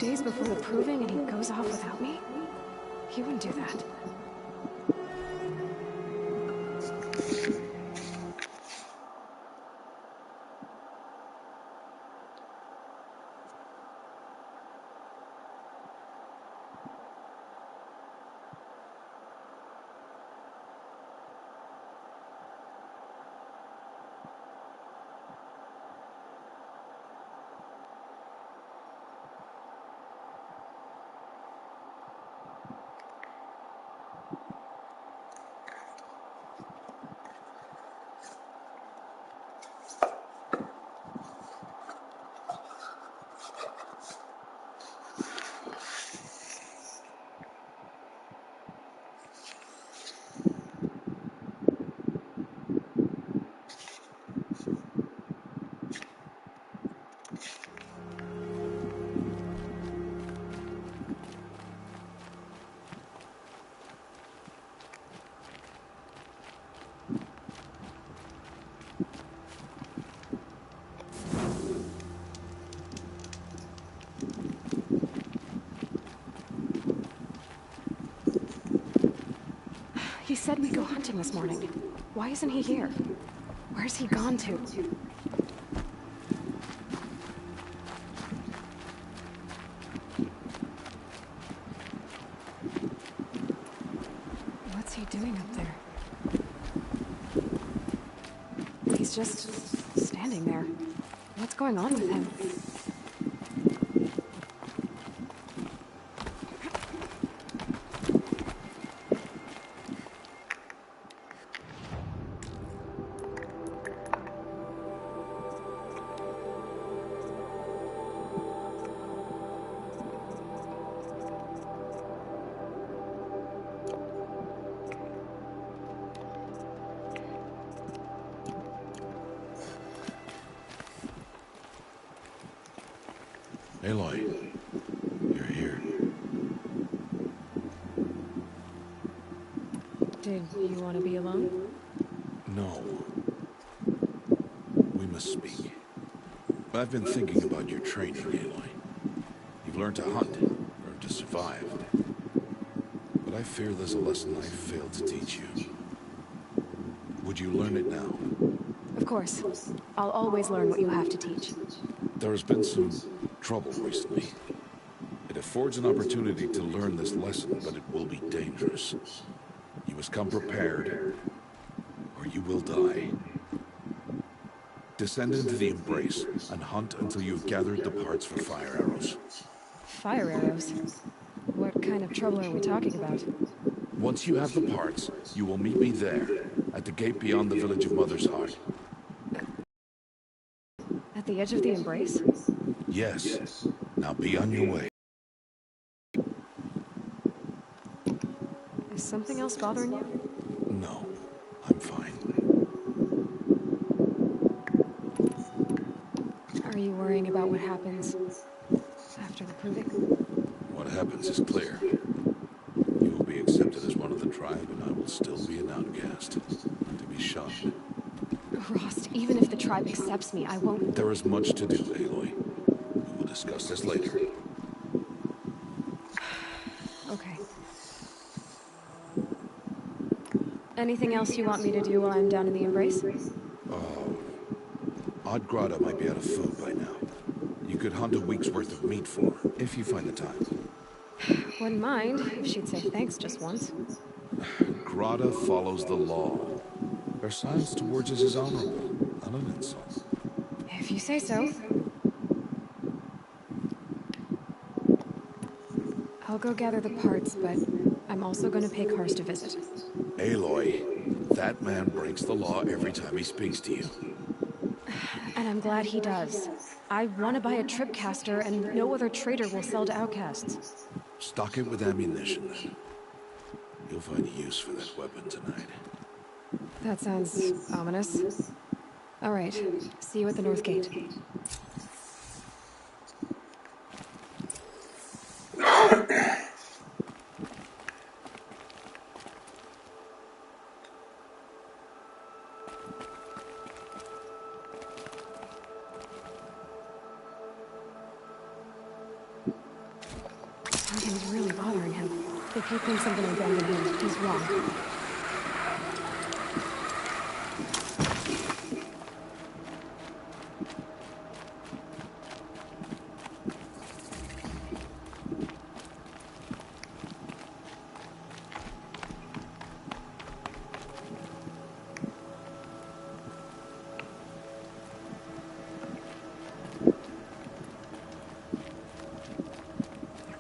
days before the proving and he goes off without me? He wouldn't do that. He said we'd go hunting this morning. Why isn't he here? Where's he gone to? What's he doing up there? He's just standing there. What's going on with him? Aloy, you're here. Did you want to be alone? No. We must speak. I've been thinking about your training, Aloy. You've learned to hunt, learned to survive. But I fear there's a lesson I failed to teach you. Would you learn it now? Of course. I'll always learn what you have to teach. There has been some trouble recently. It affords an opportunity to learn this lesson, but it will be dangerous. You must come prepared, or you will die. Descend into the Embrace and hunt until you've gathered the parts for fire arrows. Fire arrows? What kind of trouble are we talking about? Once you have the parts, you will meet me there, at the gate beyond the village of Mother's Heart. At the edge of the Embrace? Yes. Now be on your way. Is something else bothering you? No, I'm fine. Are you worrying about what happens after the proving? What happens is clear. You will be accepted as one of the tribe, and I will still be an outcast. To be shunned. Rost, even if the tribe accepts me, I won't... There is much to do, Aloy. We will discuss this later. Okay. Anything else you want me to do while I'm down in the Embrace? Oh. Odgrada might be out of food by now. You could hunt a week's worth of meat for her, if you find the time. Wouldn't mind if she'd say thanks just once. Grada follows the law. Her silence towards us is honorable, not an insult. If you say so. I'll go gather the parts, but I'm also going to pay Karst a visit. Aloy, that man breaks the law every time he speaks to you. And I'm glad he does. I want to buy a tripcaster, and no other trader will sell to outcasts. Stock it with ammunition, then. You'll find a use for that weapon tonight. That sounds ominous. All right, see you at the North Gate. Something's really bothering him. If he thinks I'm gonna abandon him, he's wrong.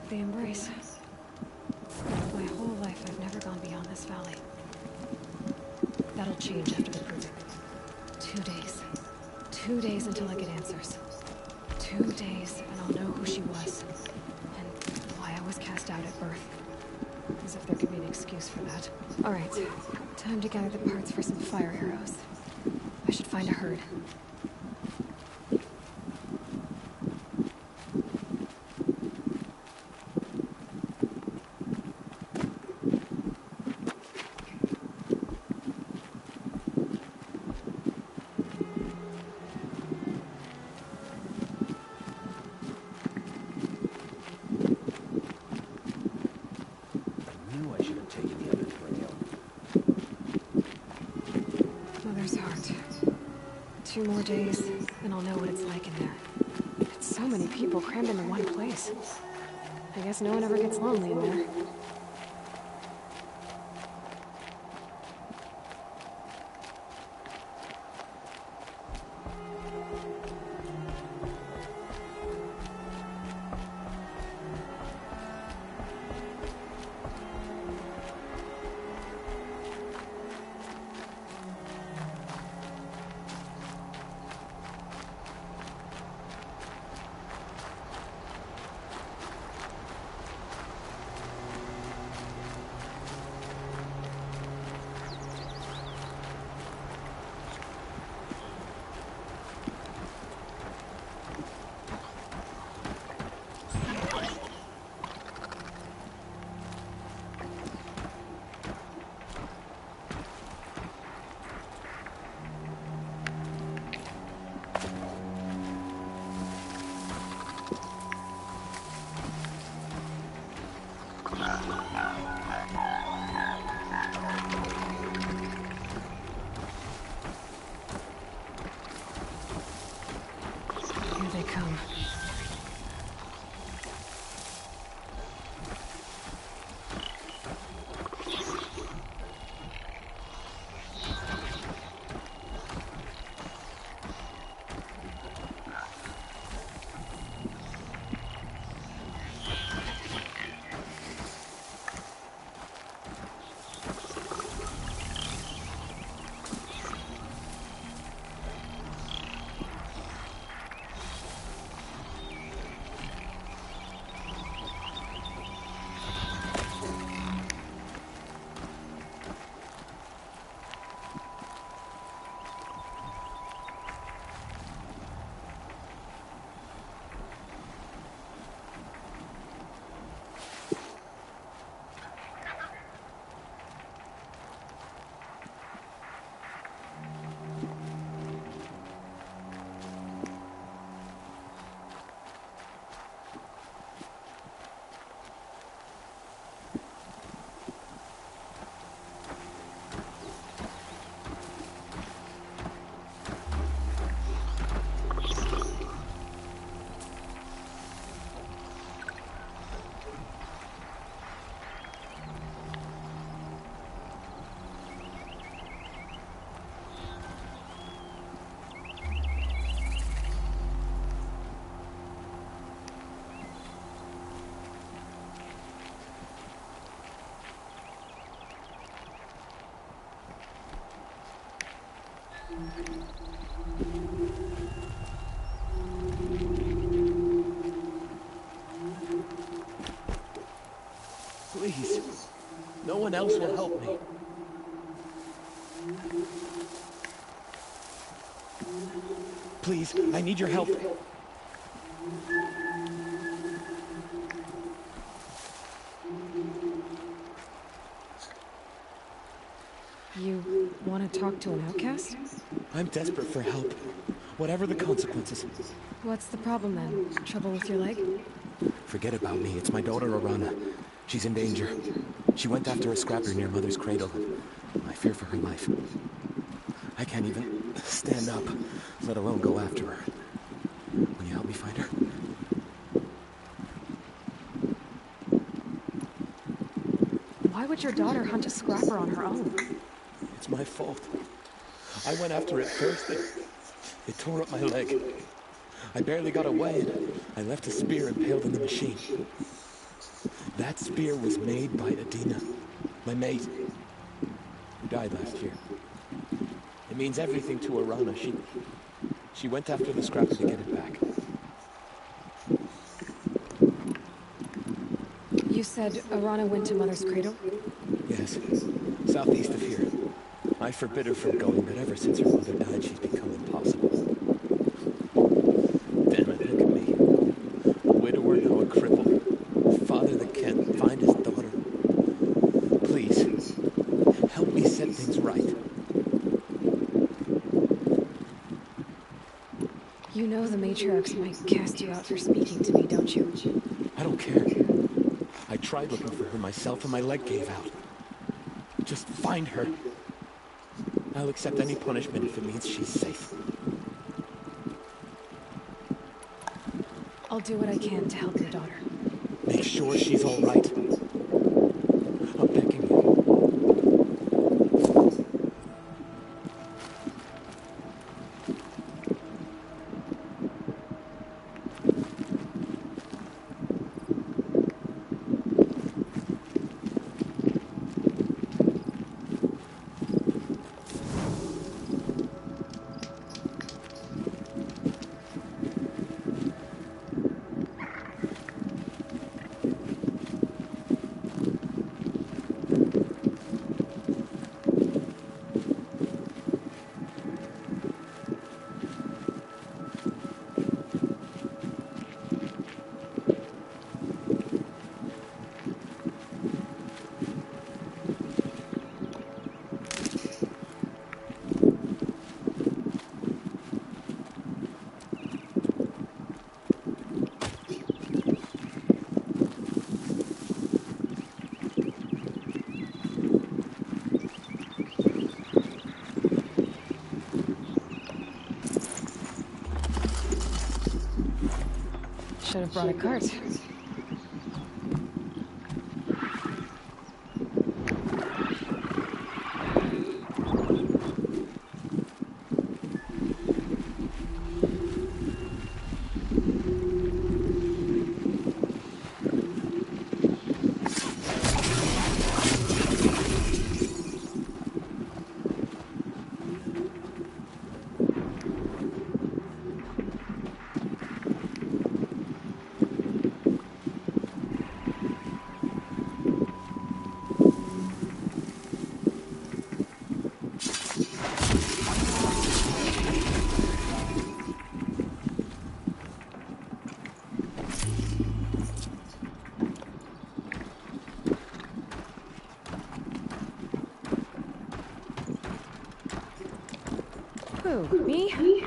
The Embrace. My whole life I've never gone beyond this valley. That'll change after the proving. 2 days. 2 days until I get answers. 2 days and I'll know who she was. And why I was cast out at birth. As if there could be an excuse for that. Alright, time to gather the parts for some fire arrows. I should find a herd. Mother's heart. 2 more days, and I'll know what it's like in there. It's so many people crammed into one place. I guess no one ever gets lonely in there. Here they come. Please. No one else will help me. Please, I need your help. You want to talk to an outcast? I'm desperate for help. Whatever the consequences. What's the problem then? Trouble with your leg? Forget about me. It's my daughter, Arana. She's in danger. She went after a scrapper near Mother's cradle. I fear for her life. I can't even stand up, let alone go after her. Will you help me find her? Why would your daughter hunt a scrapper on her own? It's my fault. I went after it first. It tore up my leg. I barely got away, and I left a spear impaled in the machine. That spear was made by Adina, my mate, who died last year. It means everything to Arana. She went after the scrapper to get it back. You said Arana went to Mother's cradle? Yes, southeast of here. I forbid her from going, but ever since her mother died, she's become impossible. Damn it, look at me. A widower, now a cripple. A father that can't find his daughter. Please, help me set things right. You know the matriarchs might cast you out for speaking to me, don't you? I don't care. I tried looking for her myself and my leg gave out. Just find her. I'll accept any punishment if it means she's safe. I'll do what I can to help your daughter. Make sure she's all right. I'm begging you. Should have brought a cart. Who, me?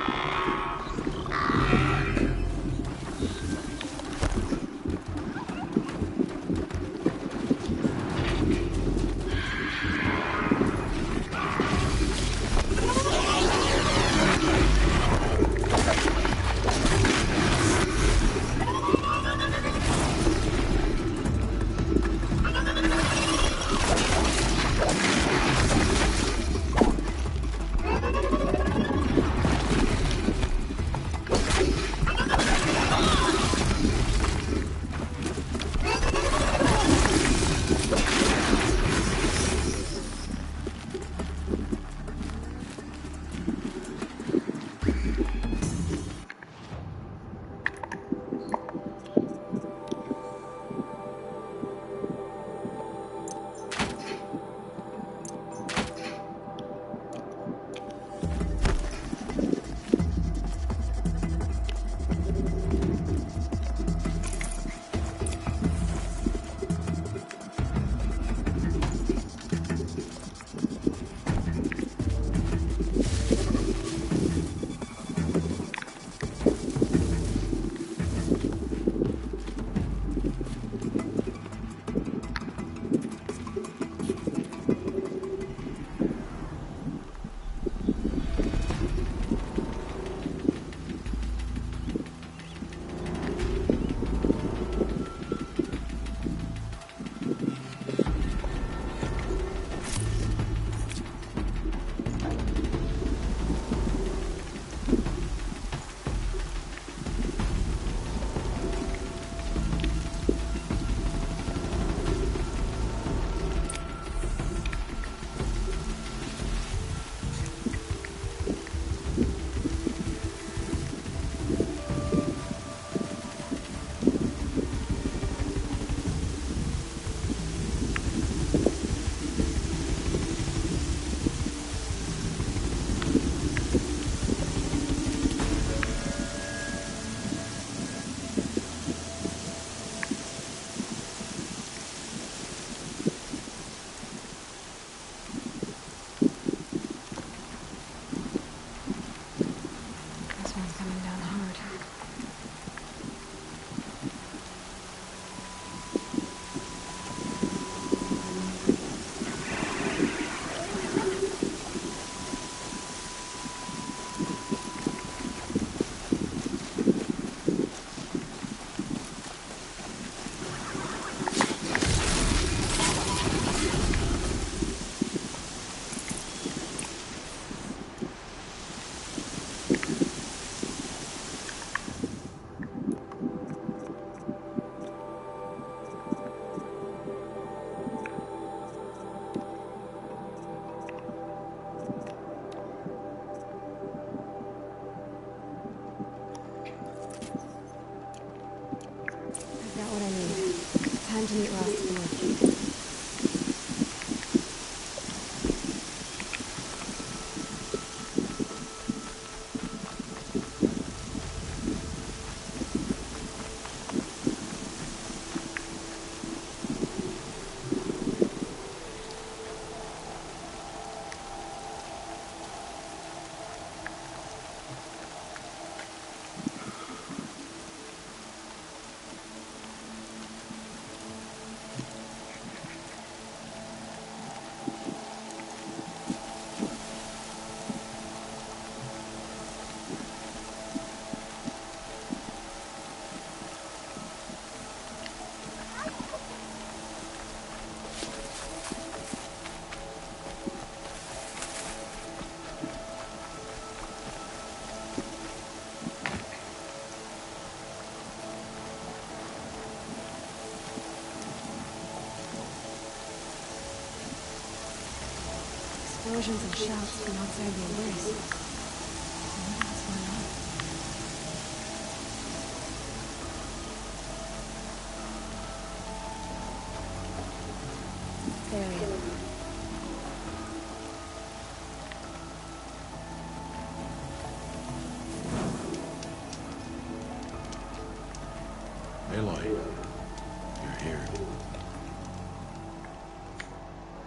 Time to meet Rost at the North Gate. Explosions and shouts from outside the embrace. I wonder what's going on. Therian. Aloy, you're here.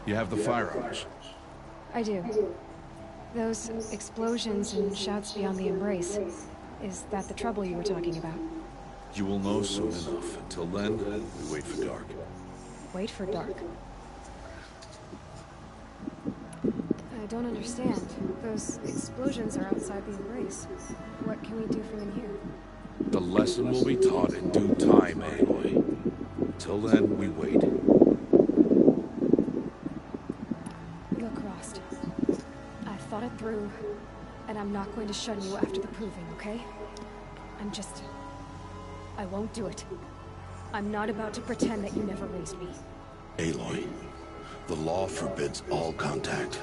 You have the firearms. I do. Those explosions and shouts beyond the embrace. Is that the trouble you were talking about? You will know soon enough. Until then, we wait for dark. Wait for dark. I don't understand. Those explosions are outside the embrace. What can we do from in here? The lesson will be taught in due time, Aloy. Until then, we wait. Look, Rost. I've thought it through, and I'm not going to shun you after the proving, okay? I won't do it. I'm not about to pretend that you never raised me. Aloy, the law forbids all contact.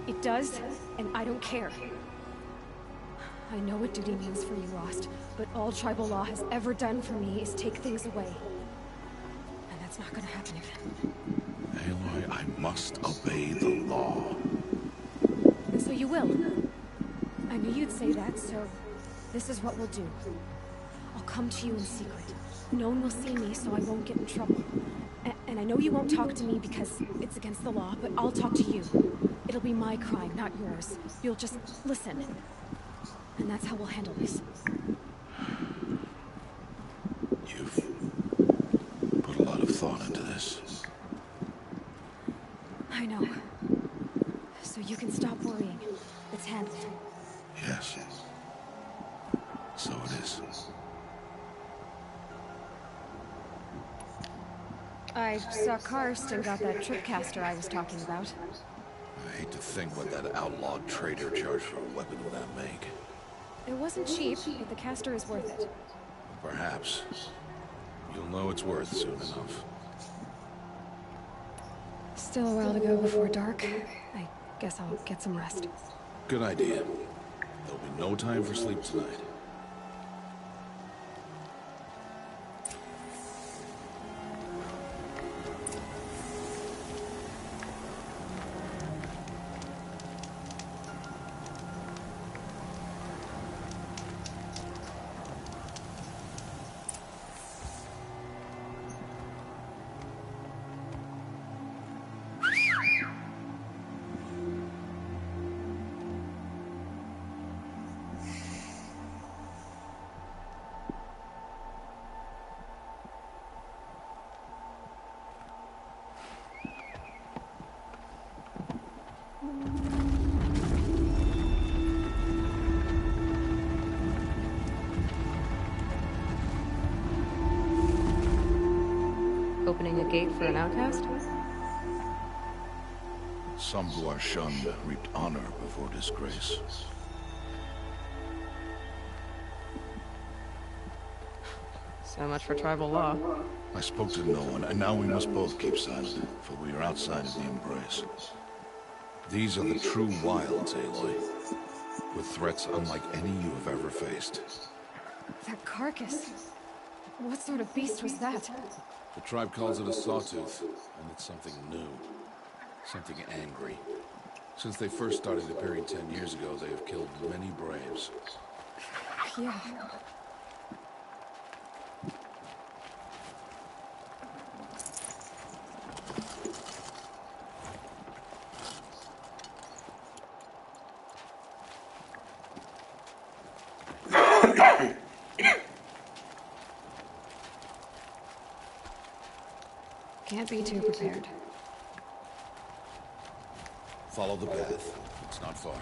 It does, and I don't care. I know what duty means for you, Rost, but all tribal law has ever done for me is take things away. And that's not gonna happen again. Aloy, I must obey the law. And so you will. I knew you'd say that, so this is what we'll do. I'll come to you in secret. No one will see me, so I won't get in trouble. And I know you won't talk to me because it's against the law, but I'll talk to you. It'll be my crime, not yours. You'll just listen. And that's how we'll handle this. You've put a lot of thought into this. I know. So you can stop worrying. It's handled. Yes. So it is. I saw Karst and got that tripcaster I was talking about. I hate to think what that outlawed trader charged for a weapon of that make. It wasn't cheap, but the caster is worth it. Perhaps. You'll know it's worth soon enough. Still a while to go before dark. I guess I'll get some rest. Good idea. There'll be no time for sleep tonight. Opening a gate for an outcast? Some who are shunned reaped honor before disgrace. So much for tribal law. I spoke to no one, and now we must both keep silent, for we are outside of the embrace. These are the true wilds, Aloy, with threats unlike any you have ever faced. That carcass. What sort of beast was that? The tribe calls it a sawtooth, and it's something new. Something angry. Since they first started appearing 10 years ago, they have killed many braves. Yeah. Can't be too prepared. Follow the path. It's not far.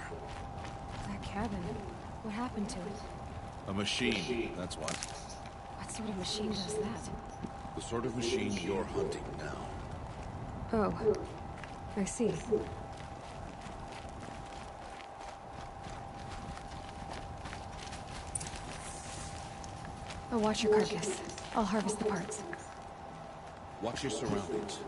That cabin, what happened to it? A machine, that's what. What sort of machine does that? The sort of machine you're hunting now. Oh, I see. I'll watch your carcass. I'll harvest the parts. Watch your surroundings.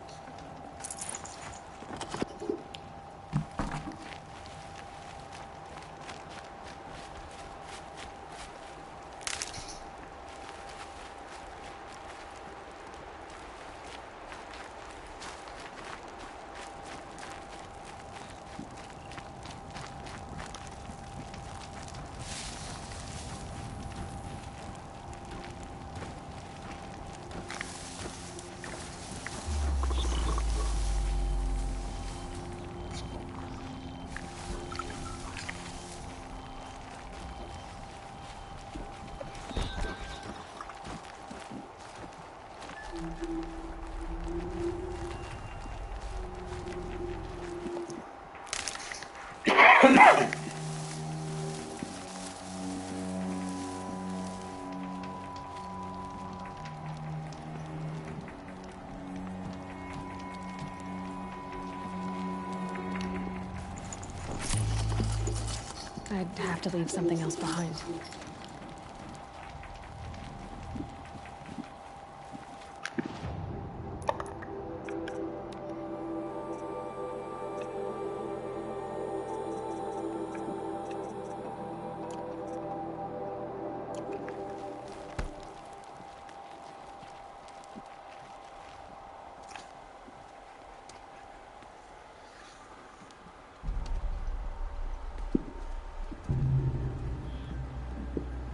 I'd have to leave something else behind.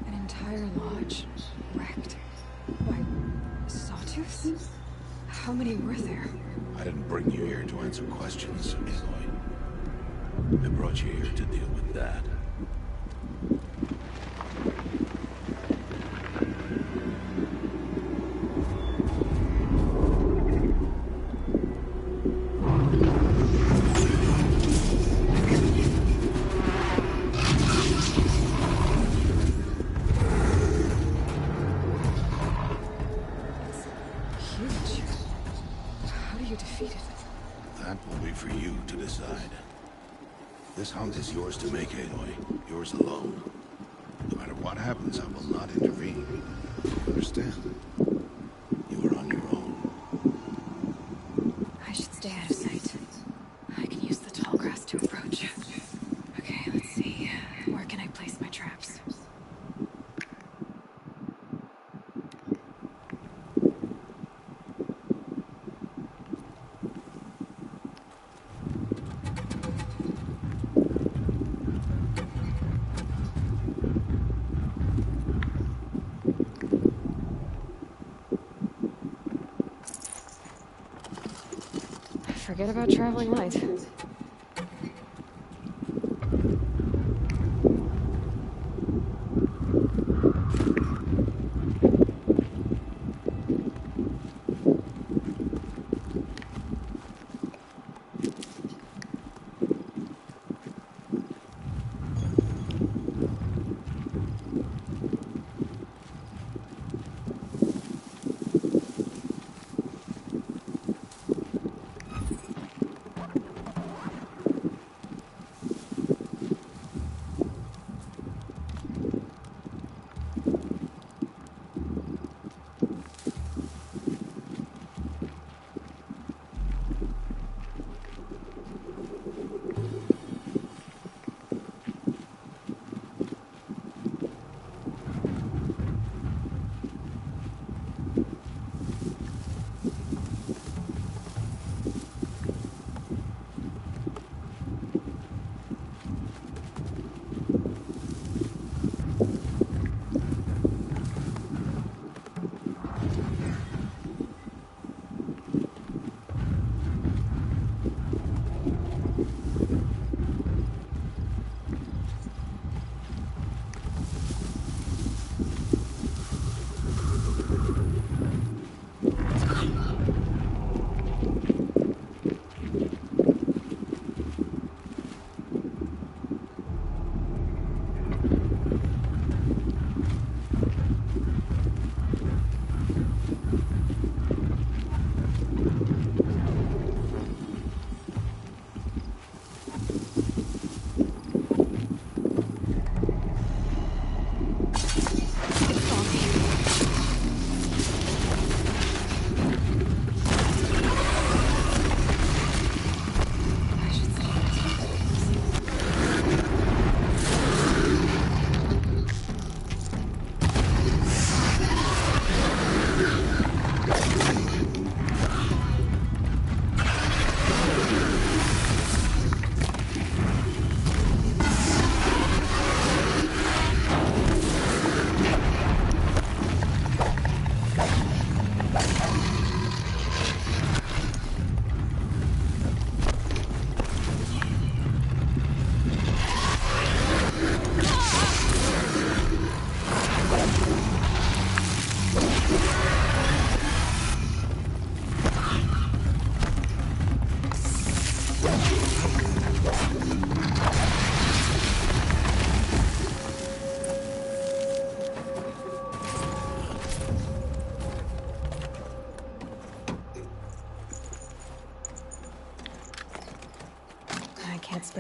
An entire lodge wrecked. Why, sawtooths? How many were there? I didn't bring you here to answer questions, Aloy. I brought you here to deal with that. Huge. How do you defeat it? That will be for you to decide. This hunt is yours to make, Aloy. Yours alone. No matter what happens, I will not intervene. Understand? You are on your own. I should stay out of sight. I can use the tall grass to approach. Okay, let's see. Where can I place my traps? Forget about traveling light.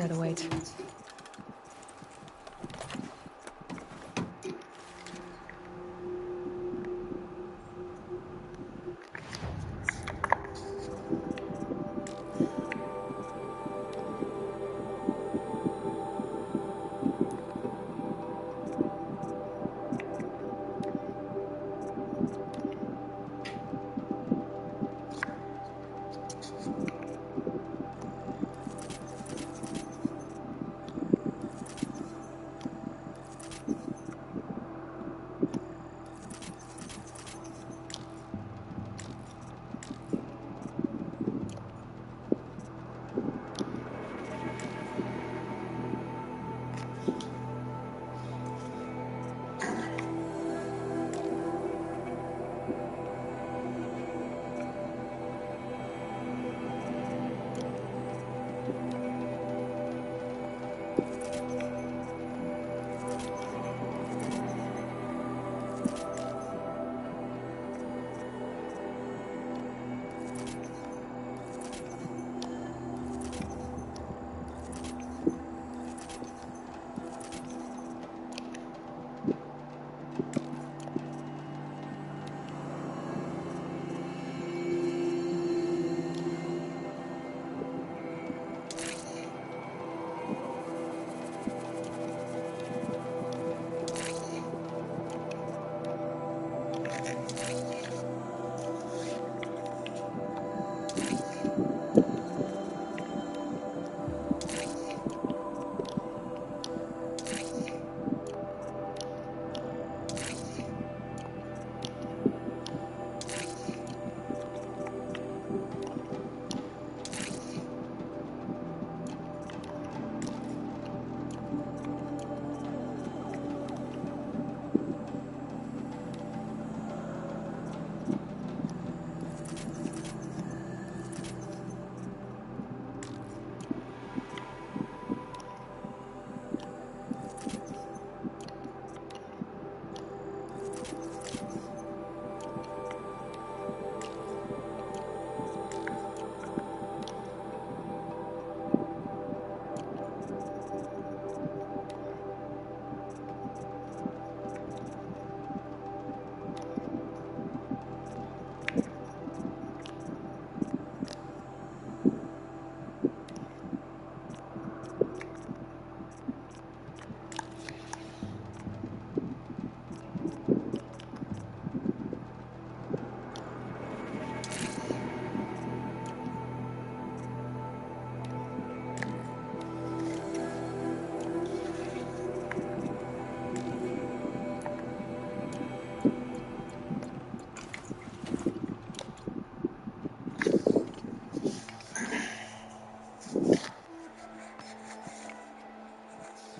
bear the weight.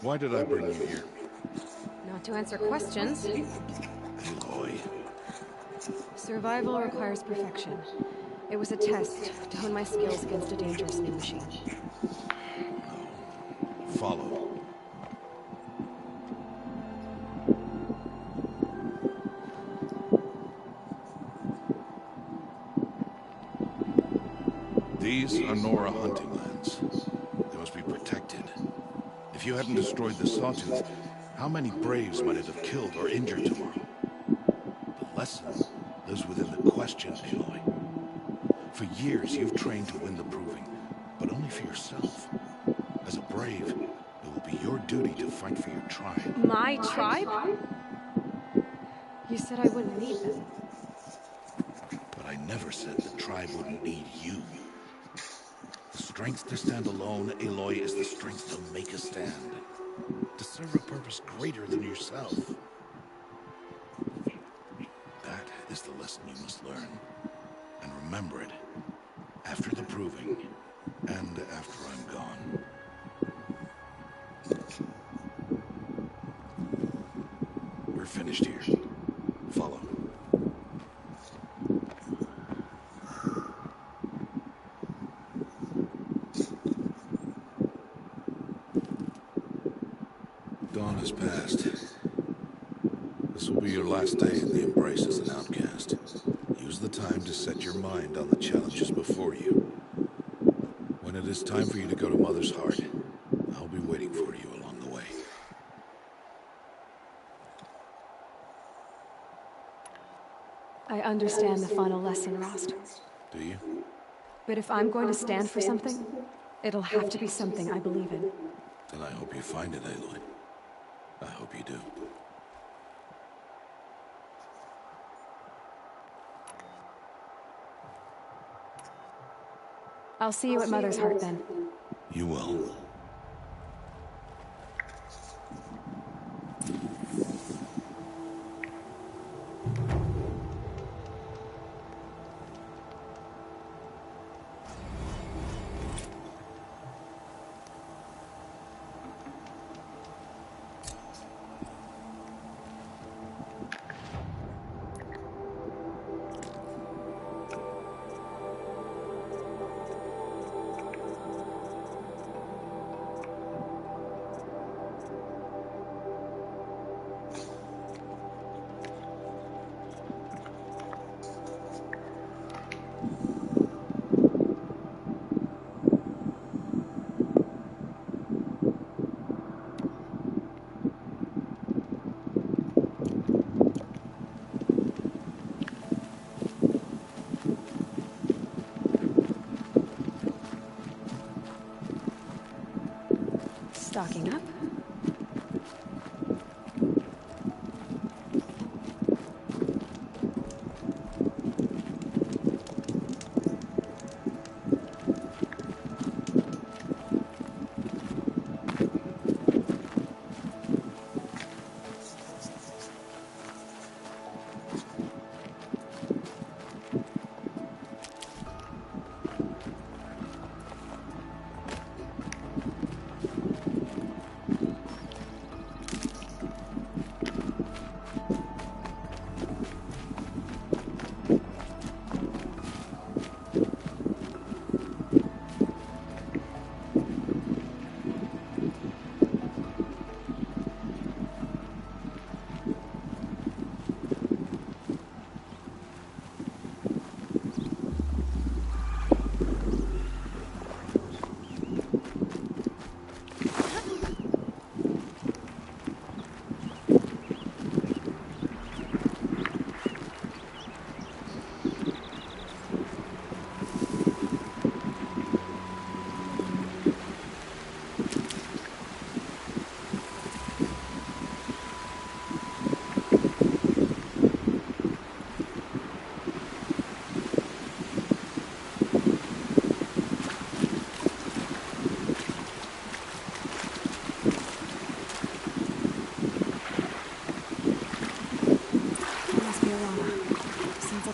Why did I bring you here? Not to answer questions. Aloy. Survival requires perfection. It was a test to hone my skills against a dangerous new machine. Follow. These are Nora hunting lands. They must be protected. If you hadn't destroyed the Sawtooth, how many Braves might it have killed or injured tomorrow? The lesson lives within the question, Aloy. For years, you've trained to win the Proving, but only for yourself. As a Brave, it will be your duty to fight for your tribe. My tribe? You said I wouldn't need them. But I never said the tribe wouldn't need you. The strength to stand alone, Aloy, is the strength to make a stand. To serve a purpose greater than yourself. That is the lesson you must learn. And remember it. After the Proving, and after I'm gone. We're finished here. Follow. Dawn has passed. This will be your last day in the Embrace as an outcast. Use the time to set your mind on the challenges before you. When it is time for you to go to Mother's Heart, I'll be waiting for you along the way. I understand the final lesson, Rost. Do you? But if I'm going to stand for something, it'll have to be something I believe in. Then I hope you find it, Aloy. I hope you do. I'll see you at Mother's Heart then. You will. Stocking up.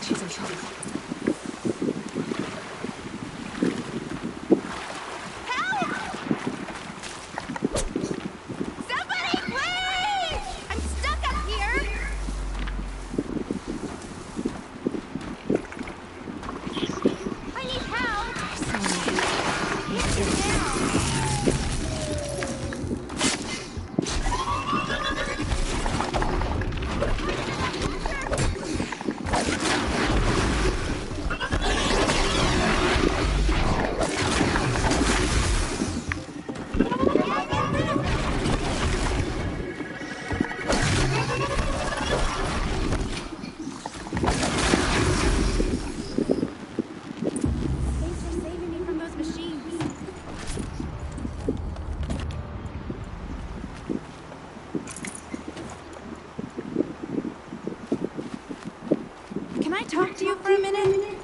She's in trouble. Talk to you for a minute?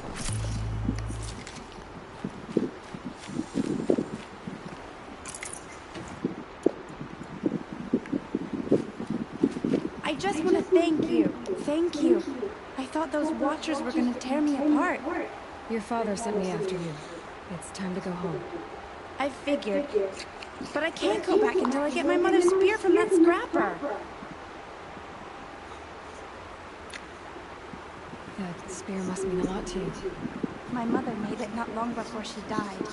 I just want to thank you. Thank you. I thought those Watchers were going to tear me apart. Your father sent me after you. It's time to go home. I figured. But I can't go back until I get my mother's spear from that scrapper. That spear must mean a lot to you. My mother made it not long before she died.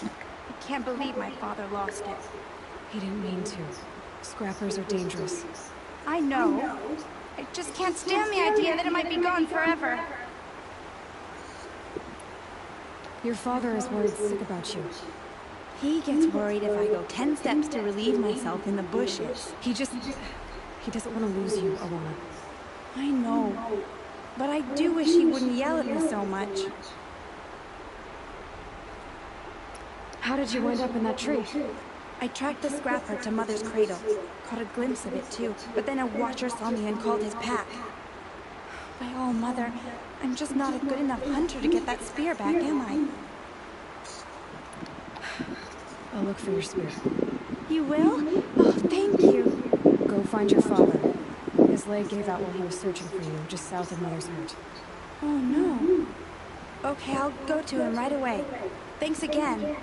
I can't believe my father lost it. He didn't mean to. Scrappers are dangerous. I know. I just can't stand the idea that it might be gone forever. Your father is worried sick about you. He gets worried if I go 10 steps to relieve myself in the bushes. He doesn't want to lose you, Alana. I know, but I do wish he wouldn't yell at me so much. How did you wind up in that tree? I tracked the scrapper to Mother's cradle. Caught a glimpse of it too, but then a watcher saw me and called his pack. By all, Mother, I'm just not a good enough hunter to get that spear back, am I? I'll look for your spear. You will? Oh, thank you. Go find your father. His leg gave out while he was searching for you, just south of Mother's Hurt. Oh, no. Okay, I'll go to him right away. Thanks again.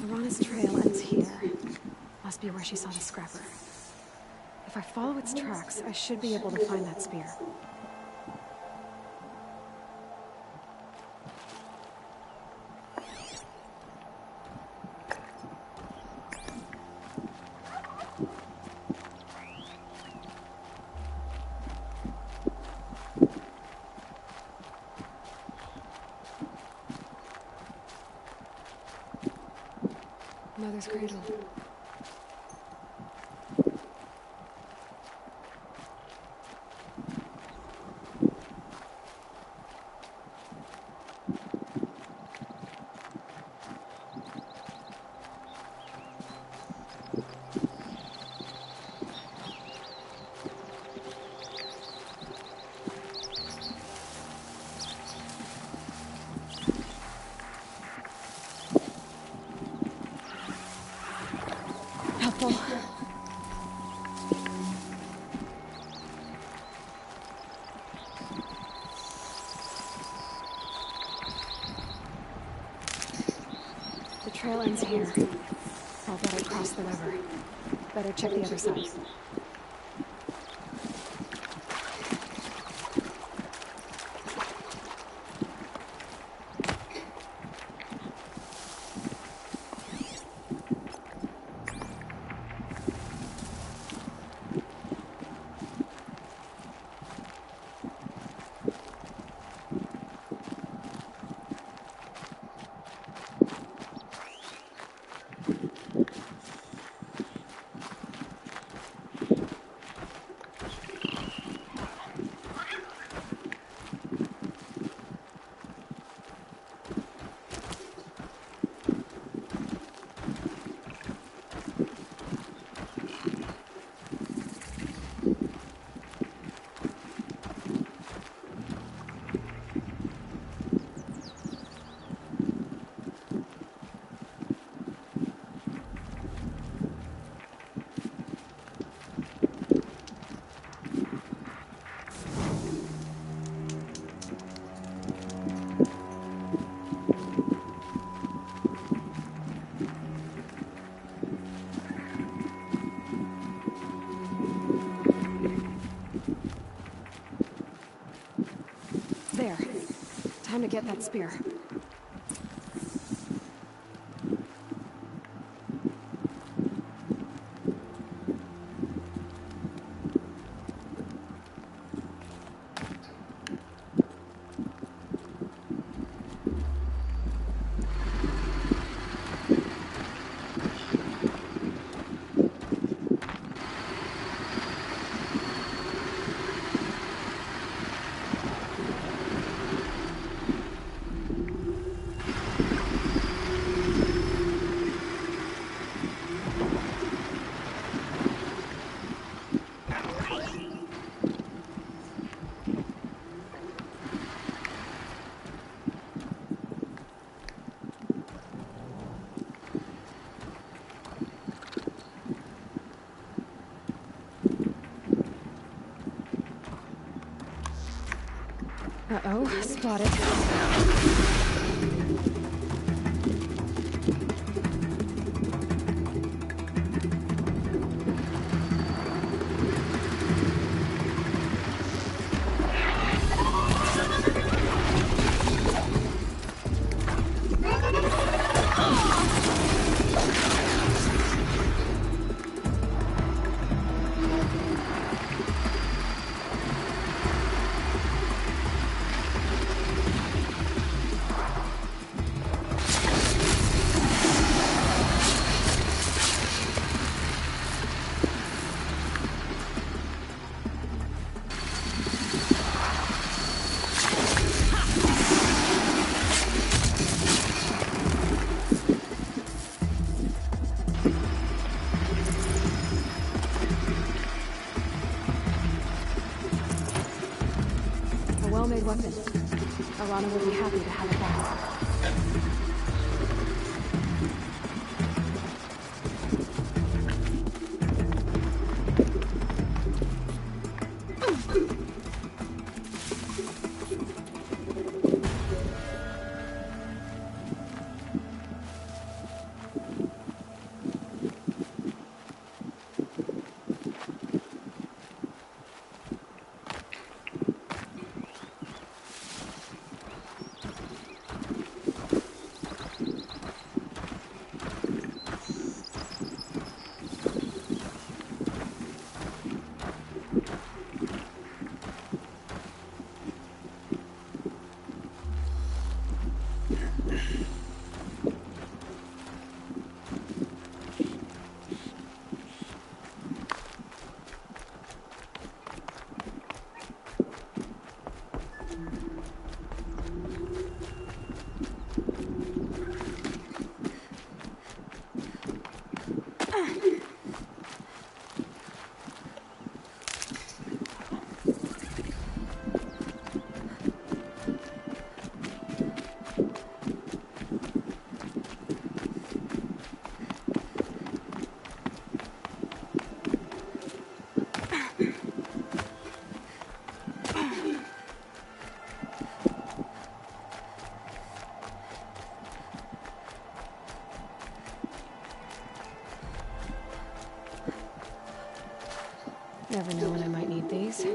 Serana's trail ends here. Must be where she saw the scrapper. If I follow its tracks, I should be able to find that spear. Mother's cradle. Helpful. The trail ends here. I'll better cross the river. Better check the other side. get that spear. Uh-oh, spotted. A well-made weapon. Arana will be happy to have it back. Never know when I might need these.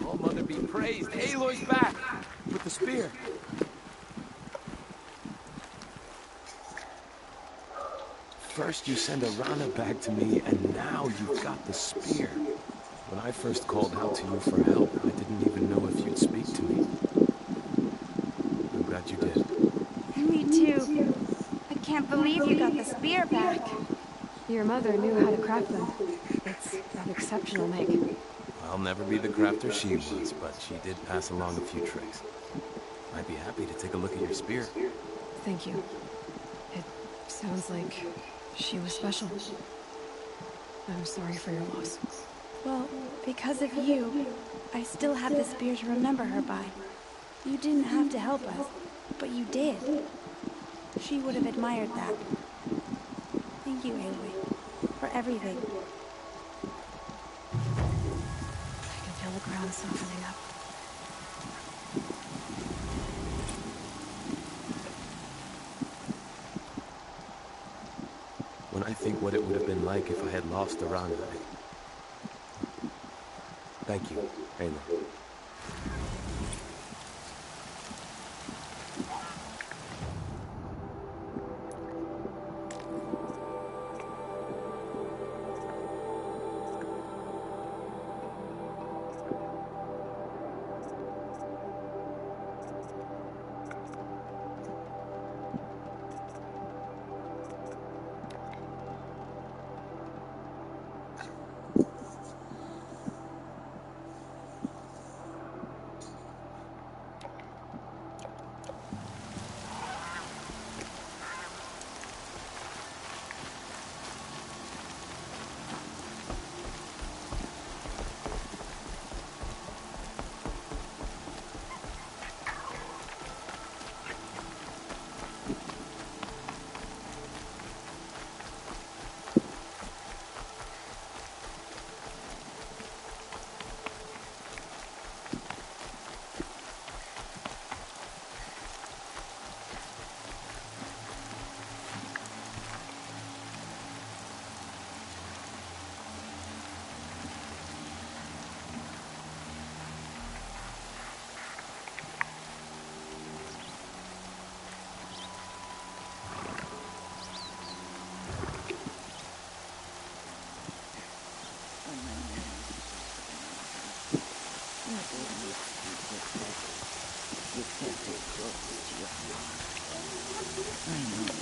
Oh, Mother be praised. Aloy's back with the spear. First you send Arana back to me, and now you've got the spear. When I first called out to you for help, I didn't even know if you'd speak to me. I'm glad you did. Me too. I can't believe you got the spear back. Your mother knew how to craft them. It's an exceptional make. I'll never be the crafter she was, but she did pass along a few tricks. I'd be happy to take a look at your spear. Thank you. It sounds like she was special. I'm sorry for your loss. Well, because of you, I still have the spear to remember her by. You didn't have to help us, but you did. She would have admired that. Thank you, Aloy, for everything. I can feel the ground softening up. When I think what it would have been like if I had lost Arana, thank you, Aloy.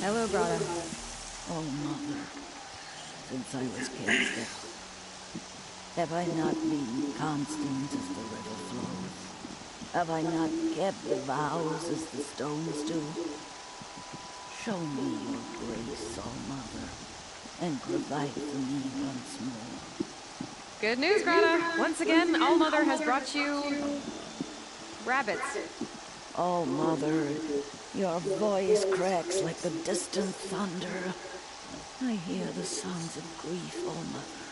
Hello, Grata. Oh, Mother, since I was cast out, have I not been constant as the river flows? Have I not kept the vows as the stones do? Show me your grace, oh Mother, and provide for me once more. Good news, Grata. Once again, All-Mother has brought you... rabbits. Oh, Mother, your voice cracks like the distant thunder. I hear the sounds of grief, oh, Mother.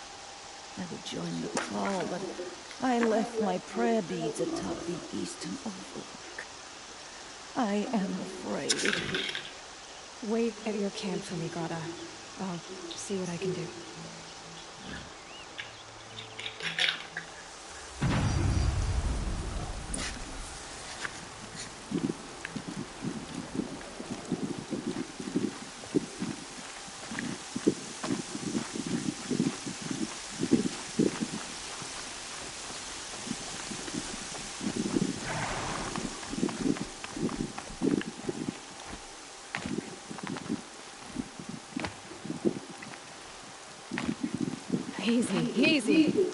I would join the call, but I left my prayer beads atop the eastern overlook. I am afraid. Wait at your camp for me, Grata. I'll see what I can do. Easy, easy.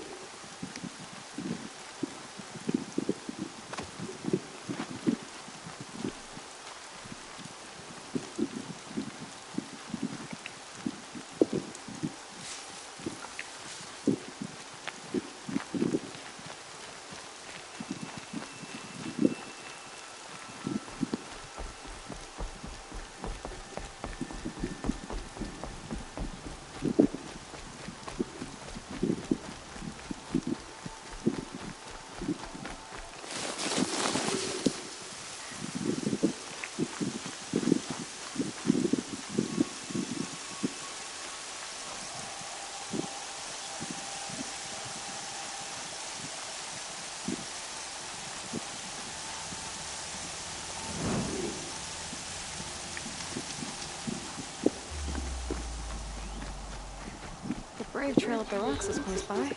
Brave Trail up the rocks is close by.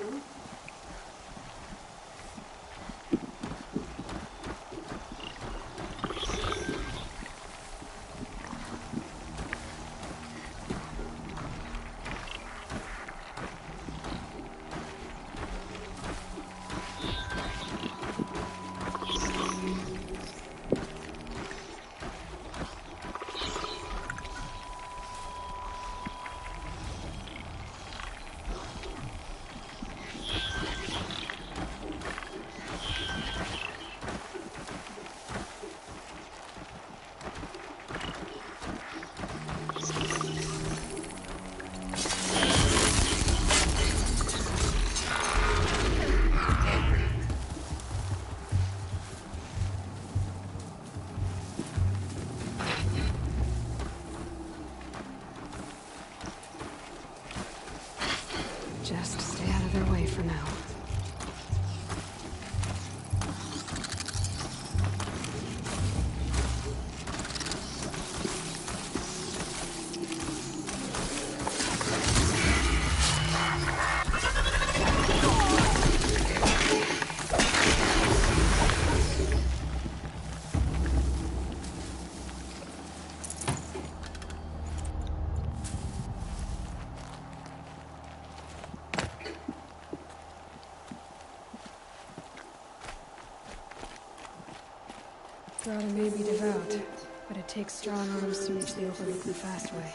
Grotto may be devout, but it takes strong arms to reach the Overlook the fast way.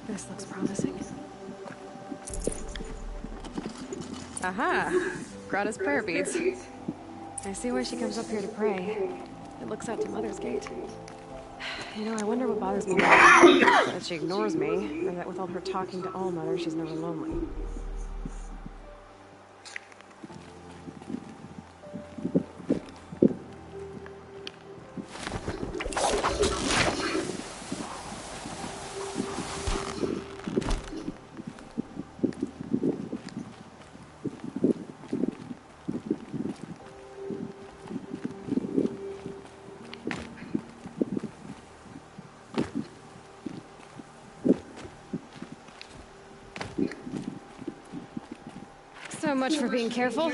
This looks promising. Aha! Grotto's prayer beads. I see why she comes up here to pray. It looks out to Mother's Gate. You know, I wonder what bothers me more. That she ignores me, or that with all her talking to All-Mother, she's never lonely. So much for being careful.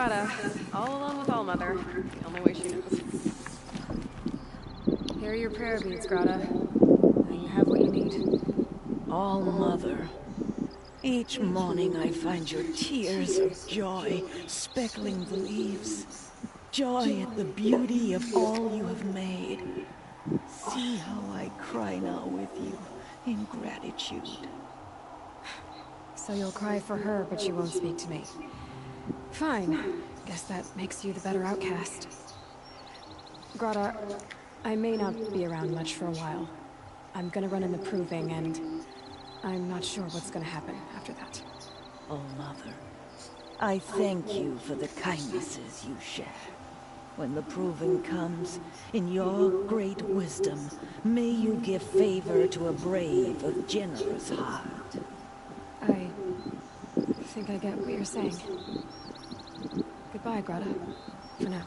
Grata, all alone with Allmother. The only way she knows. Here are your prayer beads, Grata. Now you have what you need. All Mother. Each morning I find your tears of joy speckling the leaves. Joy at the beauty of all you have made. See how I cry now with you in gratitude. So you'll cry for her, but you won't speak to me. Fine. Guess that makes you the better outcast. Grata, I may not be around much for a while. I'm gonna run in the proving, and I'm not sure what's gonna happen after that. Oh, Mother, I thank you for the kindnesses you share. When the proving comes, in your great wisdom, may you give favor to a brave of generous heart. I think I get what you're saying. Goodbye, Grata. For now.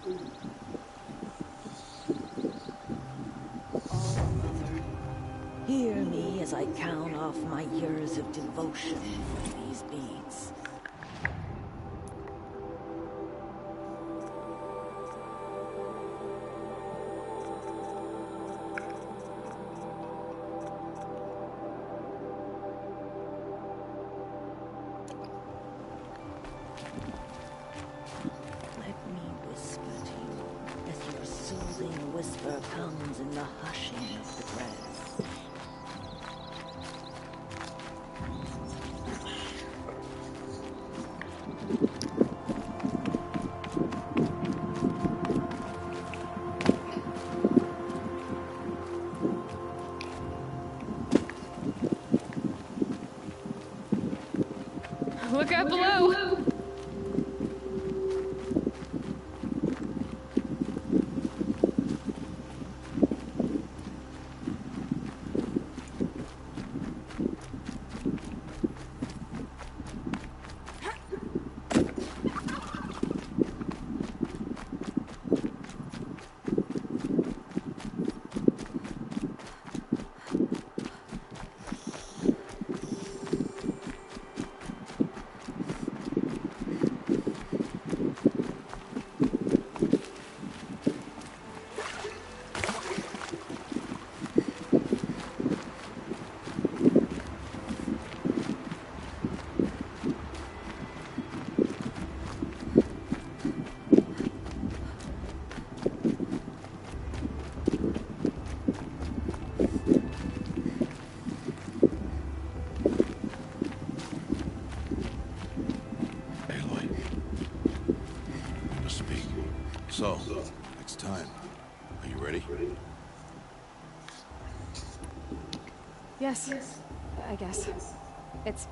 Oh, Mother, hear me as I count off my years of devotion for these beads. Let me whisper to you as your soothing whisper comes in the hushing of the grass. Look out below! So, next time. Are you ready? Yes, I guess. It's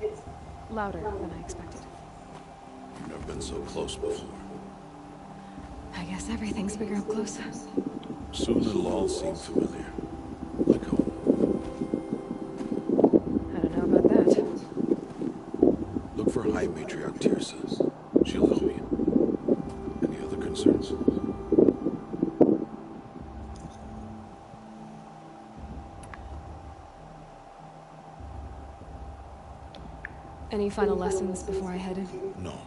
louder than I expected. You've never been so close before. I guess everything's bigger up close. Soon it'll all seem familiar. Like home. I don't know about that. Look for High Matriarch Tirsa. She'll help you. Any other concerns? Any final lessons before I head in? No.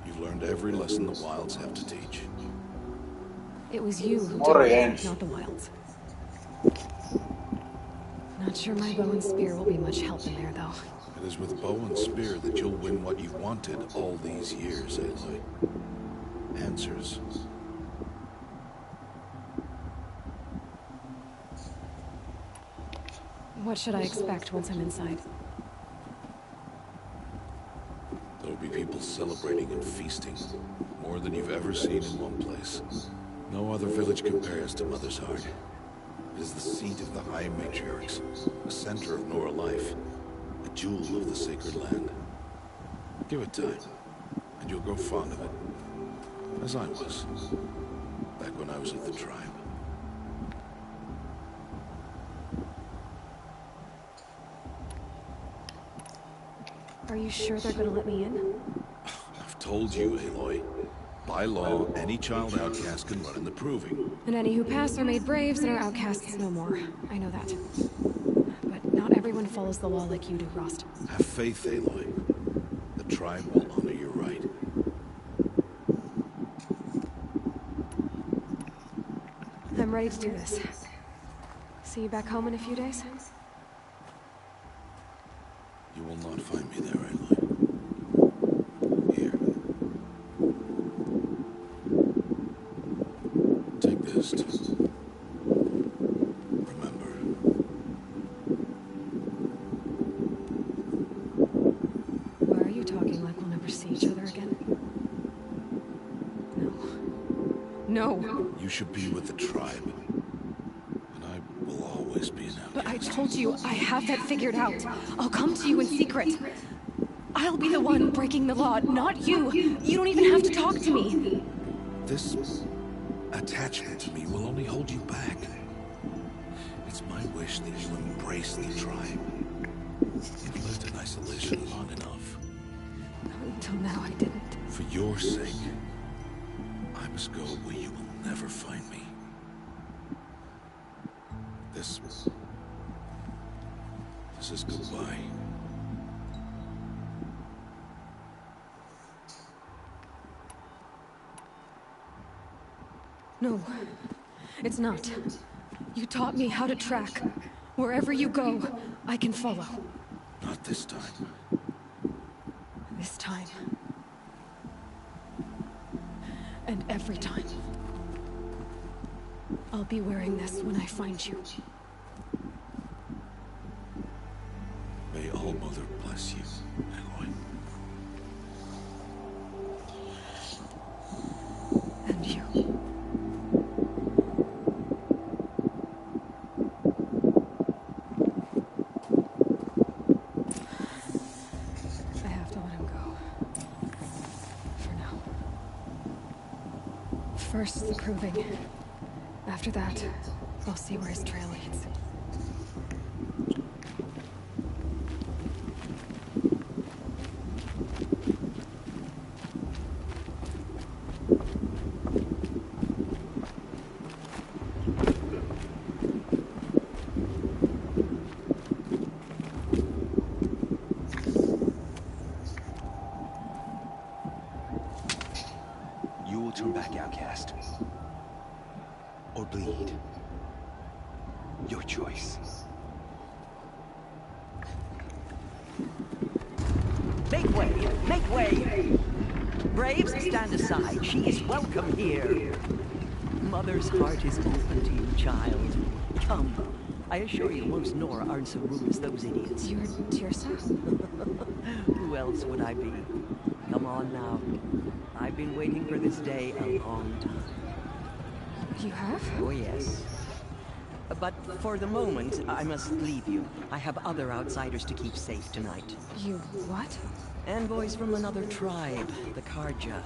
You've learned every lesson the Wilds have to teach. It was you who More taught me, range. not the Wilds. Not sure my bow and spear will be much help in there, though. It is with bow and spear that you'll win what you wanted all these years, Aloy. Answers. What should I expect once I'm inside? There'll be people celebrating and feasting. More than you've ever seen in one place. No other village compares to Mother's Heart. It is the seat of the High Matriarchs, the center of Nora life, a jewel of the sacred land. Give it time, and you'll grow fond of it. As I was, back when I was with the tribe. Are you sure they're gonna let me in? I've told you, Aloy. By law, any child outcast can run in the proving. And any who pass are made braves and are outcasts no more. I know that. But not everyone follows the law like you do, Rost. Have faith, Aloy. The tribe will honor your right. I'm ready to do this. See you back home in a few days? You will not find me there, Aloy. Here. Take this too. Remember. Why are you talking like we'll never see each other again? No. No! You should be with the tribe. And I will always be an outcast. But I told you, I have that figured out. I'll come to you in secret. I'll be the one breaking the law, not you. You don't even have to talk to me. This attachment to me will only hold you back. It's my wish that you embrace the tribe. You've lived in isolation long enough. Until now, I didn't. For your sake, I must go where you will never find me. This is goodbye. No, it's not. You taught me how to track. Wherever you go, I can follow. Not this time. This time. And every time. I'll be wearing this when I find you. May All Mother bless you, Aloy. And you. I have to let him go. For now. First, the proving. After that, I'll see where his trail leads. You will turn back outcast. Or bleed. Your choice. Make way! Make way! Braves, stand aside. She is welcome here. Mother's heart is open to you, child. Come. I assure you, most Nora aren't so rude as those idiots. You're Teersa? Who else would I be? Come on now. I've been waiting for this day a long time. You have? Oh, yes. But for the moment, I must leave you. I have other outsiders to keep safe tonight. You what? Envoys from another tribe, the Carja.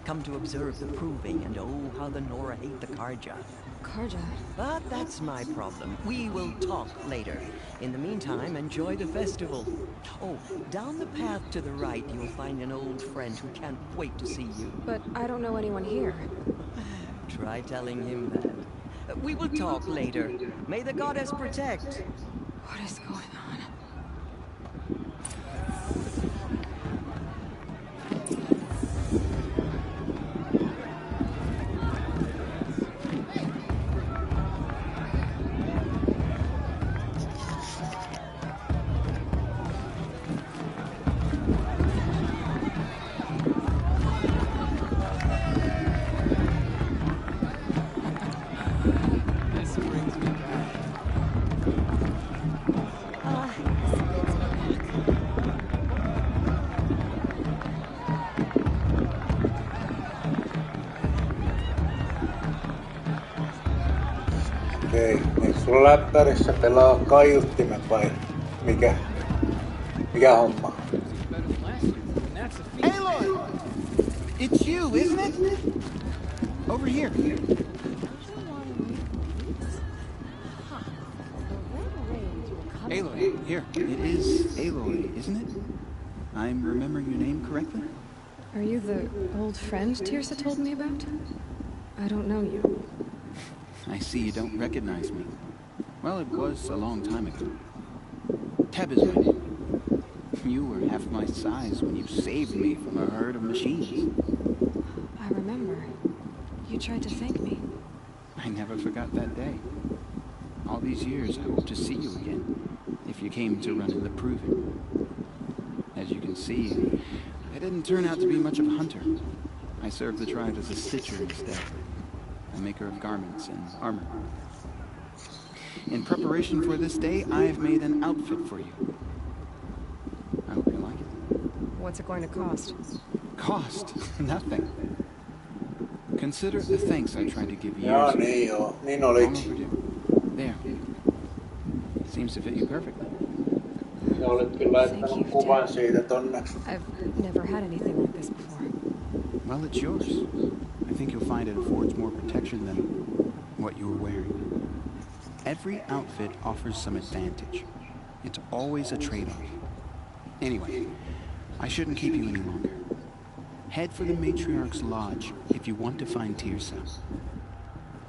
Come to observe the proving, and oh, how the Nora hate the Carja. Carja? But that's my problem. We will talk later. In the meantime, enjoy the festival. Oh, down the path to the right, you'll find an old friend who can't wait to see you. But I don't know anyone here. Try telling him that. We will talk later. May the goddess protect. What is going on? Okei, niin sulla läppärissä pelaa kaiuttimet vai mikä homma? Aloy! It's you, isn't it? Over here. Aloy, here. It is Aloy, isn't it? I'm remembering your name correctly? Are you the old friend Teersa told me about? I don't know you. I see you don't recognize me. Well, it was a long time ago. Teb is my name. You were half my size when you saved me from a herd of machines. I remember. You tried to thank me. I I never forgot that day. All these years, I hope to see you again, if you came to run in the Proving. As you can see, I didn't turn out to be much of a hunter. I served the tribe as a stitcher instead, a maker of garments and armor. In preparation for this day, I've made an outfit for you. I hope you like it. What's it going to cost? Cost? Nothing. Consider the thanks I tried to give you. Joo, niin joo. Niin olikin. There. Seems to fit you perfectly. Minä olitkin laittanut kuvan siitä tonne. I've never had anything like this before. Well, it's yours. I think you'll find it affords more protection than what you were wearing. Every outfit offers some advantage. It's always a trade-off. Anyway, I shouldn't keep you any longer. Head for the Matriarch's Lodge if you want to find Teersa.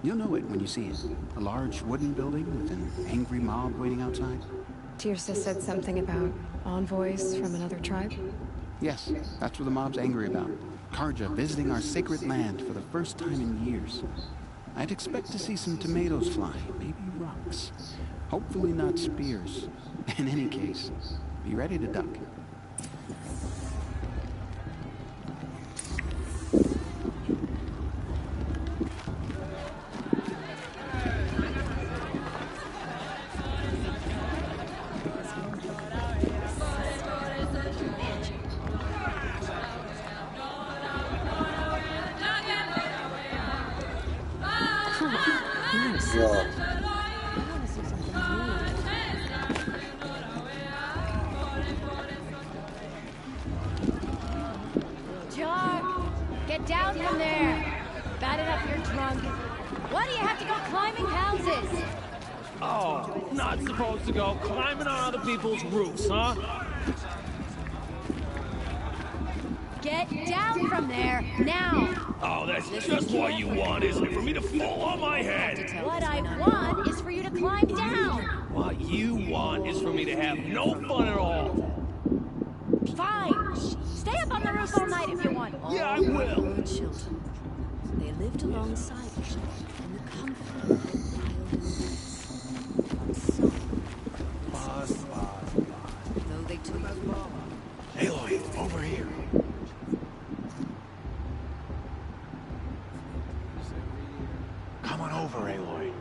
You'll know it when you see it. A large wooden building with an angry mob waiting outside. Teersa said something about envoys from another tribe? Yes, that's what the mob's angry about. Carja visiting our sacred land for the first time in years. I'd expect to see some tomatoes fly, maybe rocks. Hopefully not spears. In any case, be ready to duck. Joo. John, get down from there. Bad enough you're drunk. Why do you have to go climbing houses? Oh, not supposed to go climbing on other people's roofs, huh? Get down from there, now. Oh, that's just what you want, isn't it? For me to fall on my head. What I want is for you to climb down. What you want is for me to have no fun at all. Fine. Stay up on the roof all night if you want. Yeah, I will. Were children. They lived alongside each other in the comfort of their wild though they took Aloy, over here. Come on over, Aloy.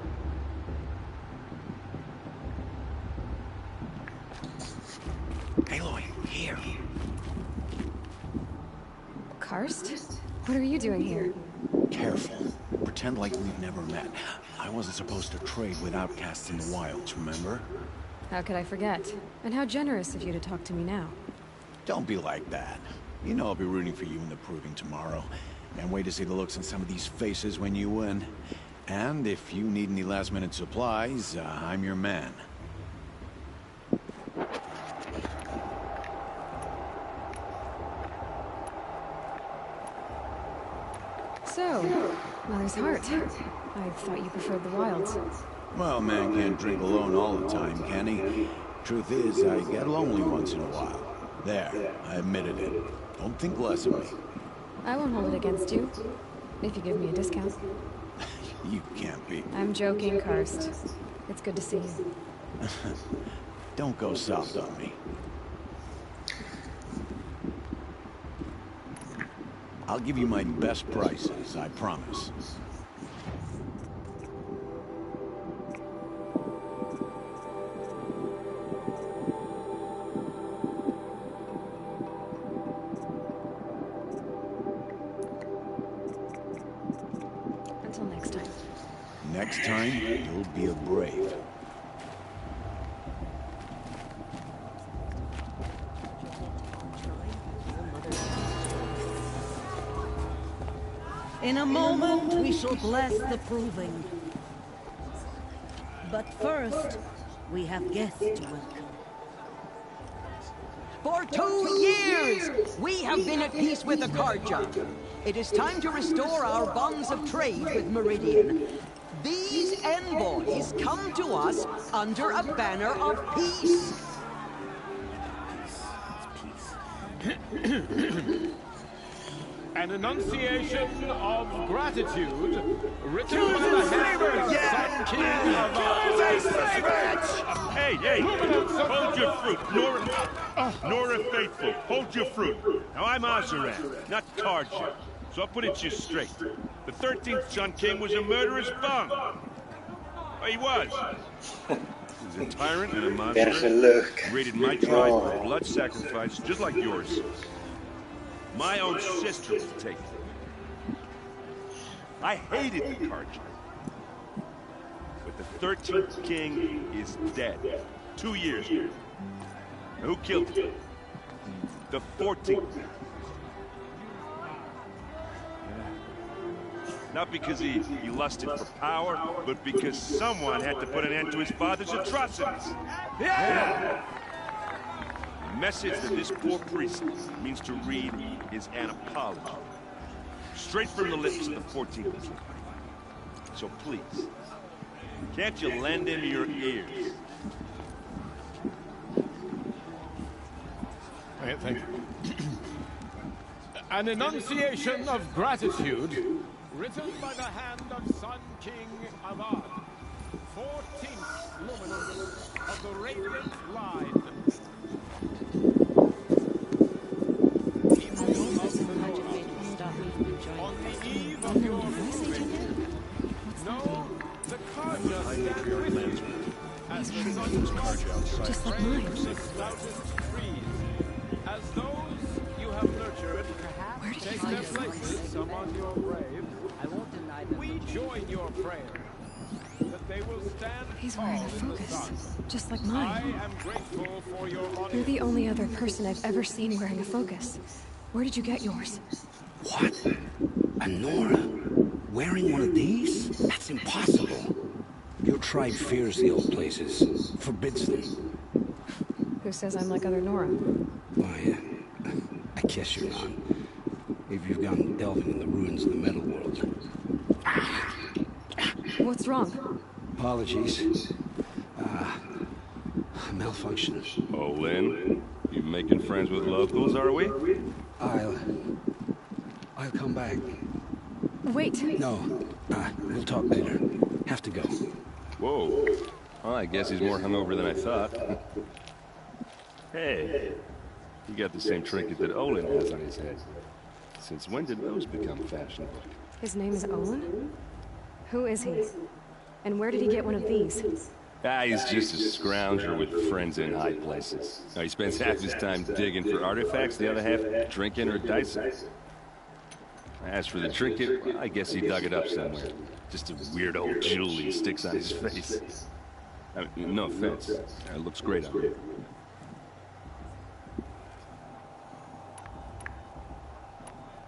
Aloy, here. Karst? What are you doing here? Careful. Pretend like we've never met. I wasn't supposed to trade with outcasts in the wilds, remember? How could I forget? And how generous of you to talk to me now. Don't be like that. You know I'll be rooting for you in the Proving tomorrow. Can't wait to see the looks on some of these faces when you win. And if you need any last-minute supplies, I'm your man. So, Mother's Heart. I thought you preferred the wilds. Well, man can't drink alone all the time, can he? Truth is, I get lonely once in a while. There, I admitted it. Don't think less of me. I won't hold it against you. If you give me a discount. You can't be. I'm joking, Karst. It's good to see you. Don't go soft on me. I'll give you my best prices, I promise. Until next time. Next time, you'll be a brave. In a moment, we shall bless the Proving. But first, we have guests to welcome. For 2 years, we have been at peace with the Carja. It is time to restore our bonds of trade with Meridian. These envoys come to us under a banner of peace. An enunciation of gratitude written by the hand of the Sun King of Hey, hey! Hold your fruit, Nora Faithful. Hold your fruit. Now I'm Oseram, not Karja, so I'll put it to you straight. The 13th Sun King was a murderous bum. Oh, he was. He was a tyrant and a monster. Raided my tribe for blood sacrifice, just like yours. My own sister was taken. I hated the Karja. But the 13th king is dead. 2 years. Now, who killed him? The 14th. Not because he lusted for power, but because someone had to put an end to his father's atrocities. Yeah! The message that this poor priest means to read is an apology. Straight from the lips of the 14th king. So please, can't you lend him your ears? Thank you. An enunciation of gratitude written by the hand of Sun King Avad, 14th luminous of the Radiant Line. On the eve of your no, the Karja stand with you as the sun's just like mine. As those you have nurtured, Where did take you find their this places among your brave. I won't deny them. We join your prayer that they will stand He's wearing a tall in the focus, sun. just like I mine. am grateful for your honor. You're the only other person I've ever seen wearing a focus. Where did you get yours? What? A Nora? Wearing one of these? That's impossible. Your tribe fears the old places, forbids them. Who says I'm like other Nora? Why, I guess you're not. If you've gone delving in the ruins of the metal world. What's wrong? Apologies. Malfunction. Oh, Lynn, you making friends with locals, are we? I'll come back. Wait. No, we'll talk later. Have to go. Whoa. Well, I guess he's more hungover than I thought. Hey, you got the same trinket that Olin has on his head. Since when did those become fashionable? His name is Olin? Who is he? And where did he get one of these? He's just a scrounger with friends in high places. Now, he spends half his time digging for artifacts, the other half drinking or dicing. As for the trinket, well, I guess he dug it up somewhere. Just a weird old jewel he sticks on his face. I mean, no offense. It looks great on him.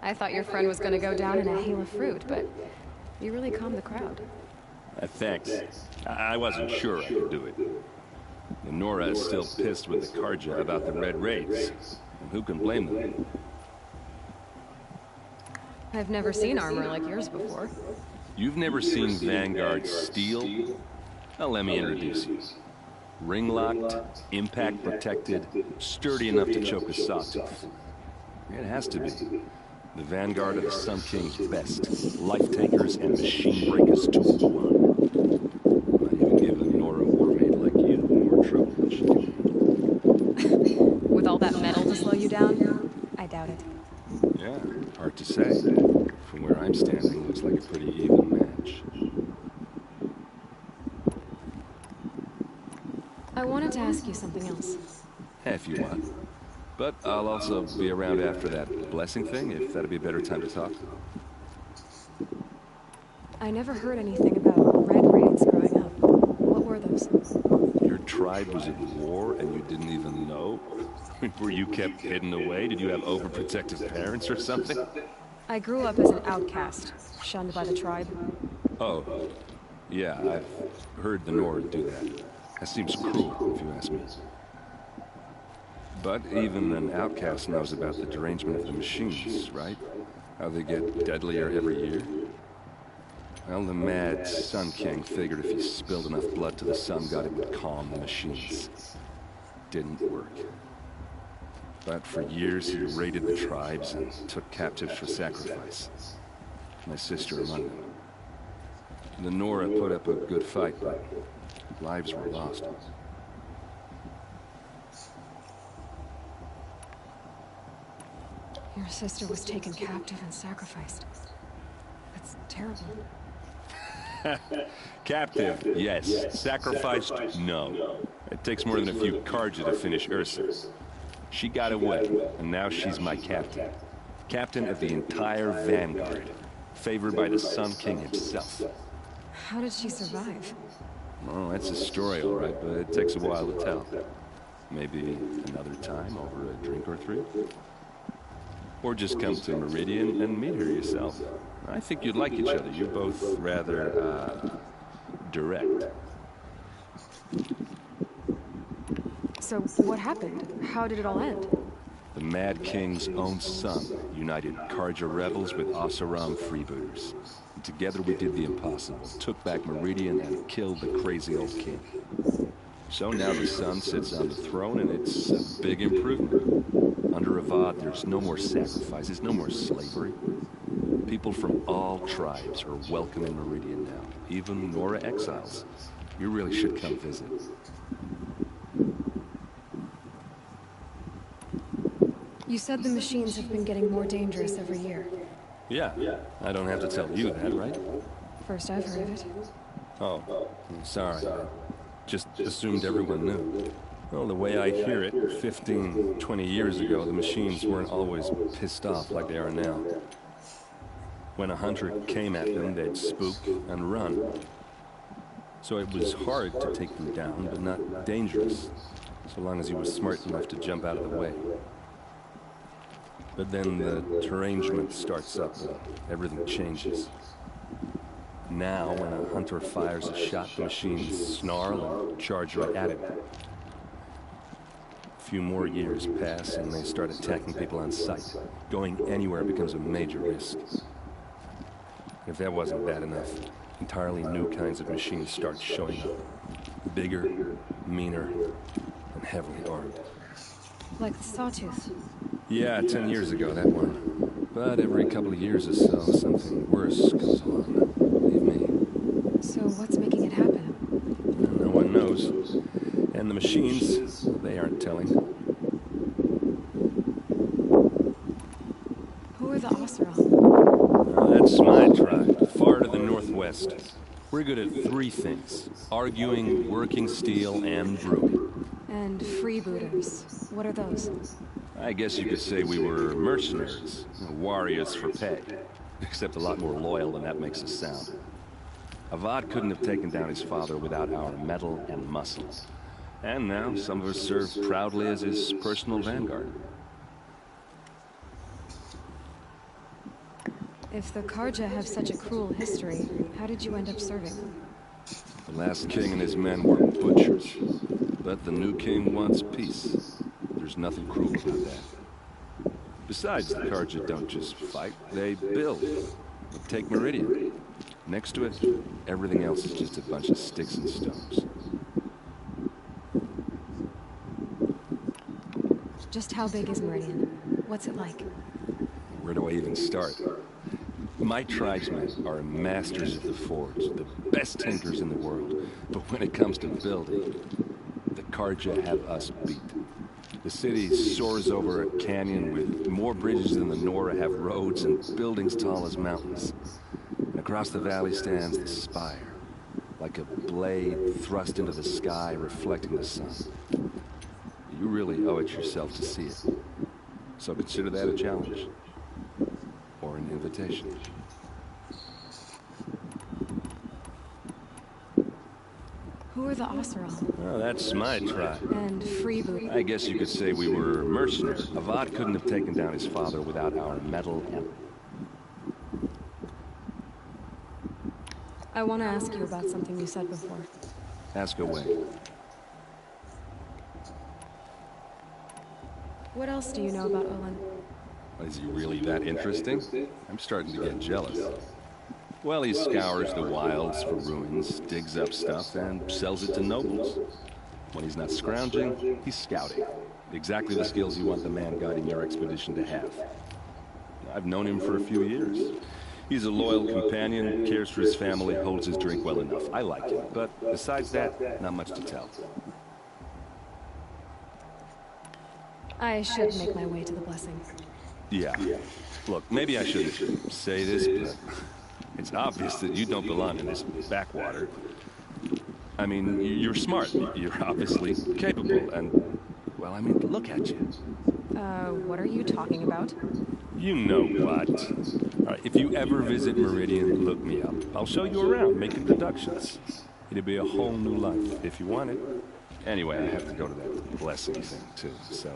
I thought your friend was gonna go down in a hail of fruit, but you really calmed the crowd. Thanks. I wasn't sure I could do it. The Nora is still pissed with the Karja about the Red Raids. And who can blame them? I've never seen armor like yours before. You've never seen Vanguard steel? Well, let me introduce you. Ring-locked, impact-protected, sturdy enough to choke a sawtooth. It has to be. The Vanguard of the Sun King's best. Life-takers and machine-breakers 2 to 1. Might even give a Nora warmaid like you more trouble than she can. With all that metal to slow you down? I doubt it. Yeah, hard to say. From where I'm standing, looks like a pretty even match. I wanted to ask you something else. If you want. But I'll also be around after that blessing thing, if that'd be a better time to talk. I never heard anything about Red Raids growing up. What were those? Your tribe was at war and you didn't even know? Were you kept hidden away? Did you have overprotective parents or something? I grew up as an outcast, shunned by the tribe. Oh, yeah, I've heard the Nora do that. That seems cruel, if you ask me. But even an outcast knows about the derangement of the machines, right? How they get deadlier every year. Well, the mad Sun King figured if he spilled enough blood to the Sun God, it would calm the machines. Didn't work. But for years he raided the tribes and took captives for sacrifice. My sister among them. The Nora put up a good fight, but lives were lost. Your sister was taken captive and sacrificed. That's terrible. Captive, yes. Sacrificed, no. It takes more than a few Carja to finish Ursa. She got away, and now she's my captain. Captain of the entire Vanguard. Favored by the Sun King himself. How did she survive? Well, that's a story, all right, but it takes a while to tell. Maybe another time over a drink or three? Or just come to Meridian and meet her yourself. I think you'd like each other. You're both rather, direct. So, what happened? How did it all end? The Mad King's own son united Carja rebels with Oseram freebooters. And together we did the impossible, took back Meridian and killed the crazy old king. So now the son sits on the throne and it's a big improvement. Under Avad, there's no more sacrifices, no more slavery. People from all tribes are welcome in Meridian now, even Nora exiles. You really should come visit. You said the machines have been getting more dangerous every year. Yeah, I don't have to tell you that, right? First I've heard of it. Oh, sorry. I just assumed everyone knew. Well, the way I hear it, 15, 20 years ago, the machines weren't always pissed off like they are now. When a hunter came at them, they'd spook and run. So it was hard to take them down, but not dangerous, so long as he was smart enough to jump out of the way. But then the derangement starts up and everything changes. Now, when a hunter fires a shot, the machines snarl and charge right at him. A few more years pass and they start attacking people on sight. Going anywhere becomes a major risk. If that wasn't bad enough, entirely new kinds of machines start showing up. Bigger, meaner, and heavily armed. Like the Sawtooth. Yeah, 10 years ago, that one. But every couple of years or so, something worse comes along. Believe me. So what's making it happen? No one knows. And the machines, they aren't telling. Who are the Oseram? That's my tribe, far to the northwest. We're good at three things. Arguing, working steel, and brewing. And freebooters. What are those? I guess you could say we were mercenaries. Warriors for pay. Except a lot more loyal than that makes us sound. Avad couldn't have taken down his father without our metal and muscle. And now, some of us serve proudly as his personal vanguard. If the Carja have such a cruel history, how did you end up serving them? The last king and his men were butchers. But the new king wants peace. There's nothing cruel about that. Besides, the Carja don't just fight, they build. Take Meridian. Next to it, everything else is just a bunch of sticks and stones. Just how big is Meridian? What's it like? Where do I even start? My tribesmen are masters of the forge, the best tinkers in the world. But when it comes to building, the Carja have us beat. The city soars over a canyon with more bridges than the Nora have roads and buildings tall as mountains. And across the valley stands the spire, like a blade thrust into the sky reflecting the sun. You really owe it yourself to see it. So consider that a challenge. Or an invitation. Who are the Oseram? Oh, that's my tribe. And freebooters. I guess you could say we were mercenaries. Avad couldn't have taken down his father without our metal and... I want to ask you about something you said before. Ask away. What else do you know about Olin? Is he really that interesting? I'm starting to get jealous. Well, he scours the wilds for ruins, digs up stuff, and sells it to nobles. When he's not scrounging, he's scouting. Exactly the skills you want the man guiding your expedition to have. I've known him for a few years. He's a loyal companion, cares for his family, holds his drink well enough. I like him, but besides that, not much to tell. I should make my way to the blessing. Yeah. Look, maybe I shouldn't say this, but it's obvious that you don't belong in this backwater. I mean, you're smart. You're obviously capable, and, well, I mean, look at you. What are you talking about? You know what. All right, if you ever visit Meridian, look me up. I'll show you around, make introductions. It'll be a whole new life, if you want it. Anyway, I have to go to that blessing thing, too, so,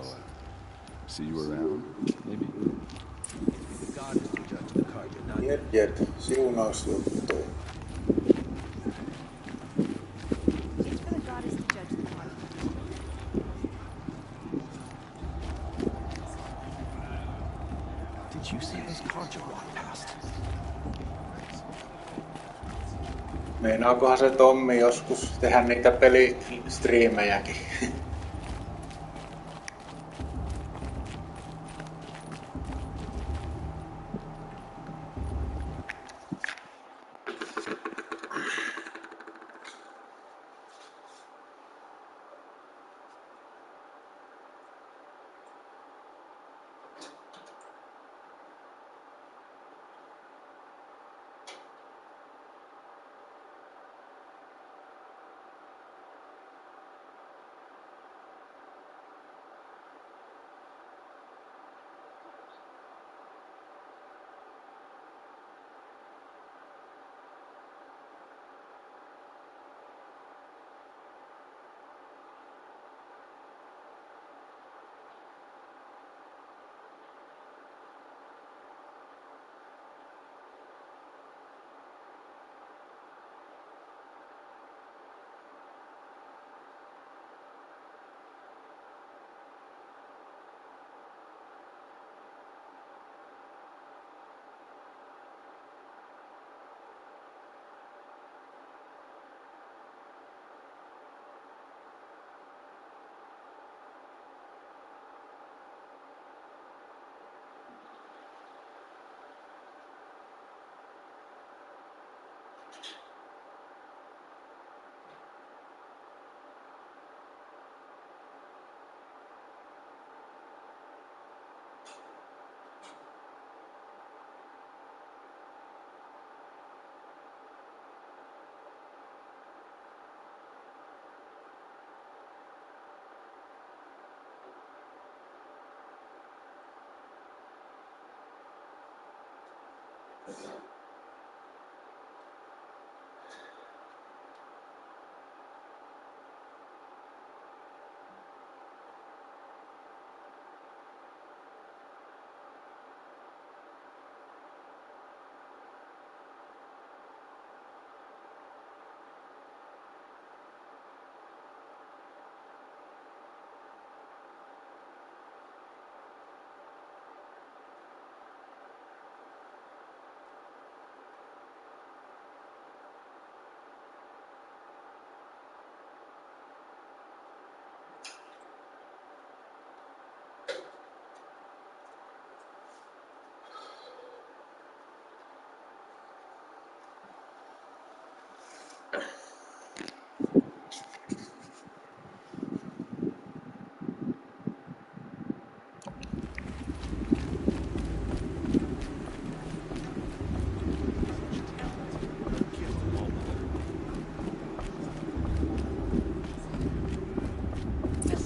see you around, maybe? God is the judge of the Carja, not... Jet, siunausjuttu. It's for the goddess to judge the party. Did you see this Carja walk past? Meinaakohan se Tommi joskus tehdä niitä pelistriimejäkin?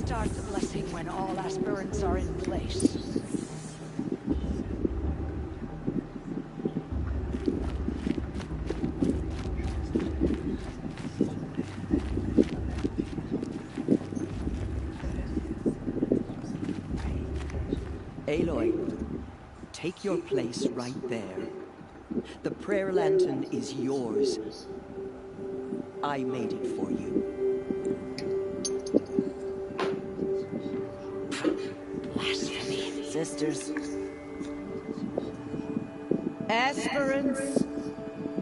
Start the blessing when all aspirants are in place. Aloy, take your place right there. The prayer lantern is yours. I made it for you. Blasphemy. Sisters. Aspirants,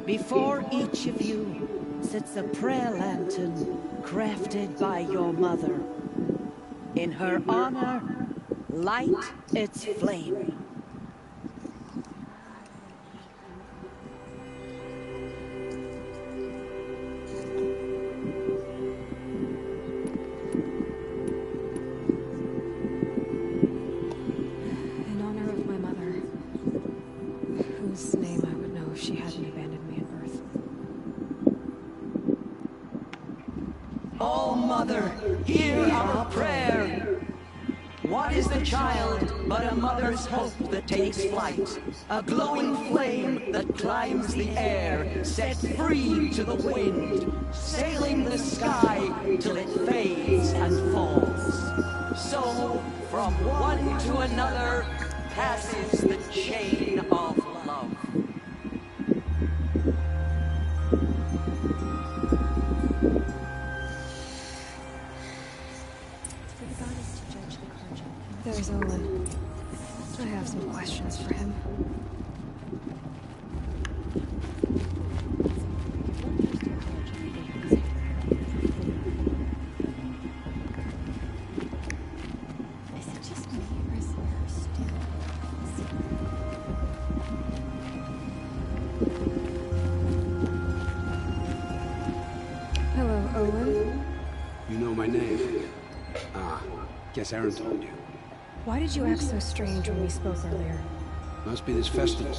before each of you sits a prayer lantern crafted by your mother. In her honor, light its flame. In honor of my mother, whose name I would know if she hadn't abandoned me at birth. All Mother, hear our prayer. What is the child but a mother's hope that takes flight? A glowing flame that climbs the air, set free to the wind, sailing the sky till it fades and falls. So, from one to another, passes the chain of love. There's Olin. I have some questions for him. Is it just me, or is there still Hello, Olin. You know my name? Ah, guess Aaron told you. Why did you act so strange when we spoke earlier? Must be this festival.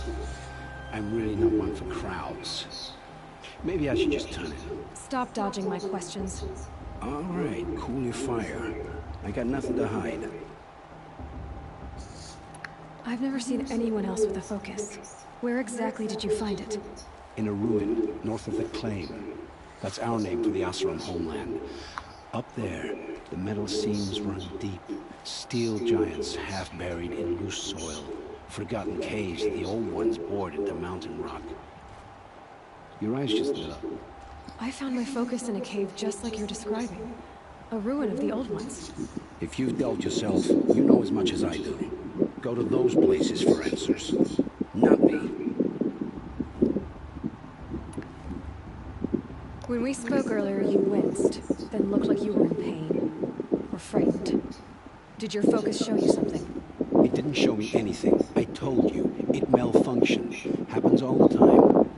I'm really not one for crowds. Maybe I should just turn it. Stop dodging my questions. All right, cool your fire. I got nothing to hide. I've never seen anyone else with a focus. Where exactly did you find it? In a ruin, north of the Claim. That's our name for the Oseram homeland. Up there, the metal seams run deep. Steel giants half buried in loose soil. Forgotten caves that the old ones bored into mountain rock. Your eyes just lit up. I found my focus in a cave just like you're describing. A ruin of the old ones. If you've delved yourself, you know as much as I do. Go to those places for answers. Not me. When we spoke earlier, you winced, then looked like you were in pain. Or frightened. Did your focus show you something? It didn't show me anything. I told you. It malfunctioned. Happens all the time.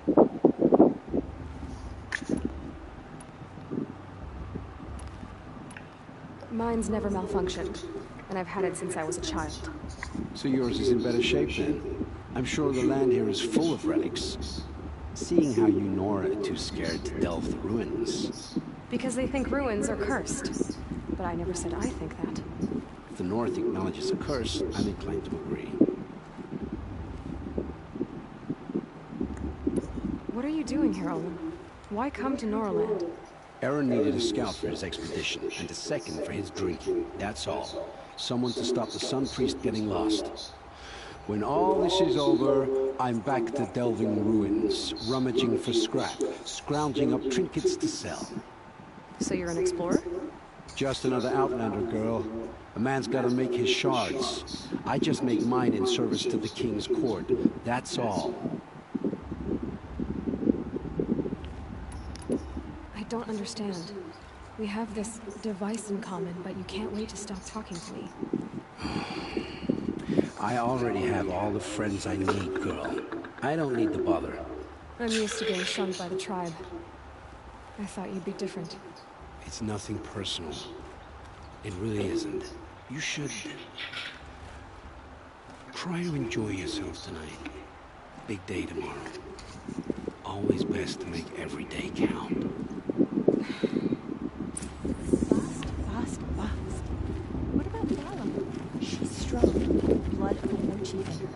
Mine's never malfunctioned, and I've had it since I was a child. So yours is in better shape then. I'm sure the land here is full of relics. Seeing how you Nora are too scared to delve the ruins. Because they think ruins are cursed. But I never said I think that. If the North acknowledges a curse, I'm inclined to agree. What are you doing here, Olin? Why come to Noraland? Aaron needed a scout for his expedition, and a second for his drinking. That's all. Someone to stop the Sun Priest getting lost. When all this is over, I'm back to delving ruins, rummaging for scrap, scrounging up trinkets to sell. So you're an explorer? Just another Outlander, girl. A man's gotta make his shards. I just make mine in service to the King's court. That's all. I don't understand. We have this device in common, but you can't wait to stop talking to me. I already have all the friends I need, girl. I don't need the bother. I'm used to being shunned by the tribe. I thought you'd be different. It's nothing personal. It really isn't. You should try to enjoy yourself tonight. Big day tomorrow. Always best to make every day count. fast? What about Vala? She's strong. Blood of a war chieftain.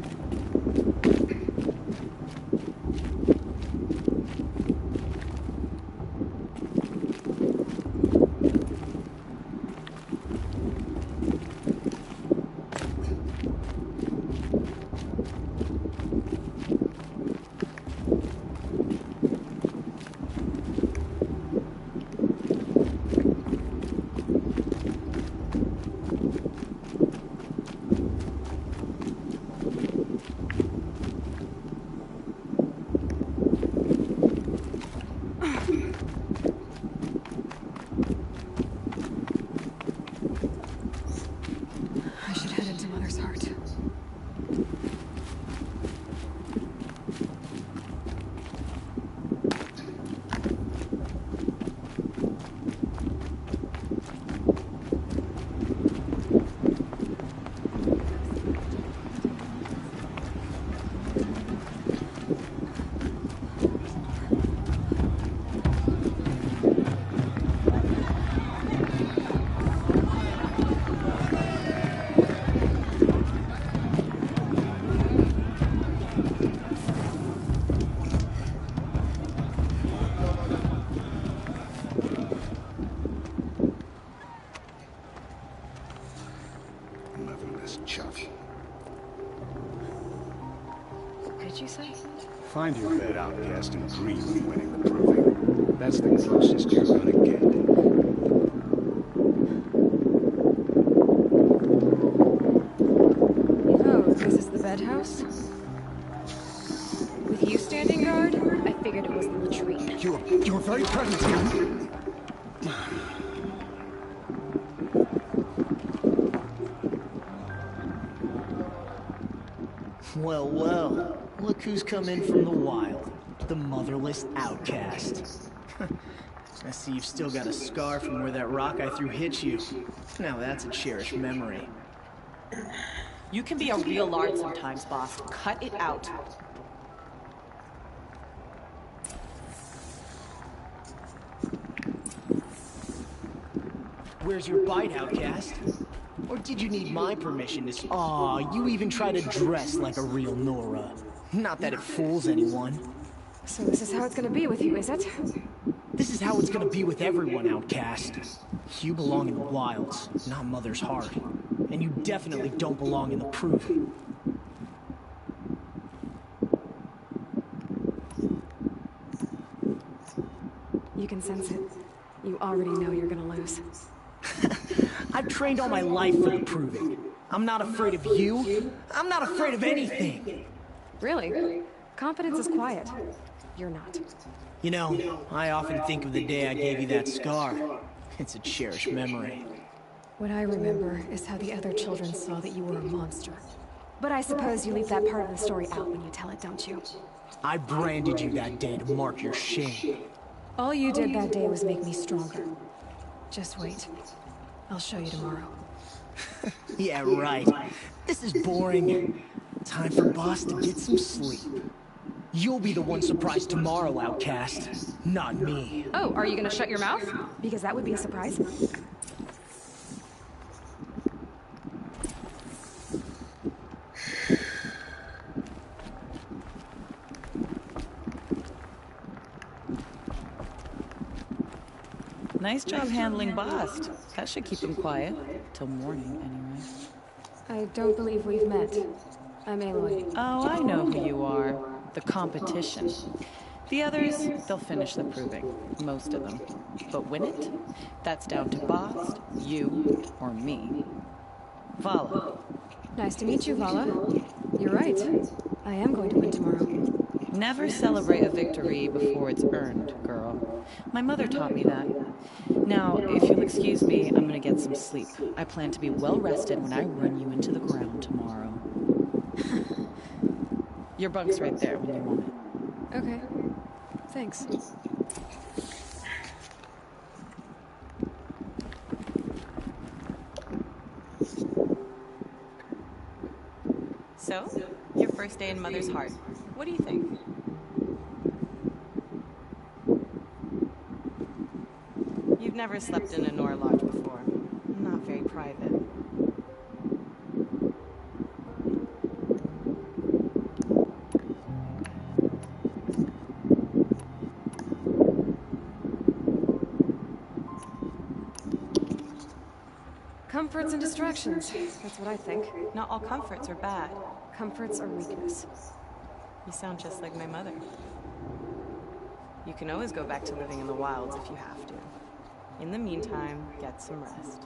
Find your bed, outcast, and dream of winning the proving. That's the closest you're gonna get. Oh, this is the bed house? With you standing guard, I figured it was the latrine. You're very present here. Well, well. Look who's come in from the wild. The motherless outcast. I see you've still got a scar from where that rock I threw hit you. Now that's a cherished memory. You can be a real lard sometimes, boss. Cut it out. Where's your bite, outcast? Or did you need my permission to... Aw, you even try to dress like a real Nora. Not that it fools anyone. So this is how it's gonna be with you, is it? This is how it's gonna be with everyone, outcast. You belong in the wilds, not Mother's heart. And you definitely don't belong in the proving. You can sense it. You already know you're gonna lose. I've trained all my life for the proving. I'm not afraid of you. I'm not afraid of anything. Really? Confidence is quiet. You're not. You know, I often think of the day I gave you that scar. It's a cherished memory. What I remember is how the other children saw that you were a monster. But I suppose you leave that part of the story out when you tell it, don't you? I branded you that day to mark your shame. All you did that day was make me stronger. Just wait. I'll show you tomorrow. Yeah, right. This is boring. Time for Boss to get some sleep. You'll be the one surprised tomorrow, outcast. Not me. Oh, are you gonna shut your mouth? Because that would be a surprise. Nice job handling Bast. That should keep him quiet. Till morning, anyway. I don't believe we've met. I'm Aloy. Oh, I know who you are. The competition. The others, they'll finish the proving. Most of them. But win it? That's down to Bast, you, or me. Vala. Nice to meet you, Vala. You're right. I am going to win tomorrow. Never celebrate a victory before it's earned, girl. My mother taught me that. Now, if you'll excuse me, I'm gonna get some sleep. I plan to be well rested when I run you into the ground tomorrow. Your bunk's right there when you want it. Okay. Thanks. So, your first day in Mother's heart. What do you think? You've never slept in a Nora lodge before. Not very private. Comforts and distractions. That's what I think. Not all comforts are bad. Comforts are weakness. You sound just like my mother. You can always go back to living in the wilds if you have to. In the meantime, get some rest.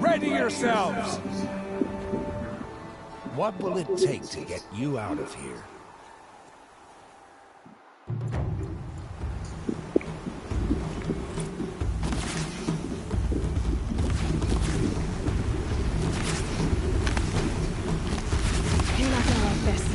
Ready yourselves! What will it take to get you out of here? You're not gonna like this.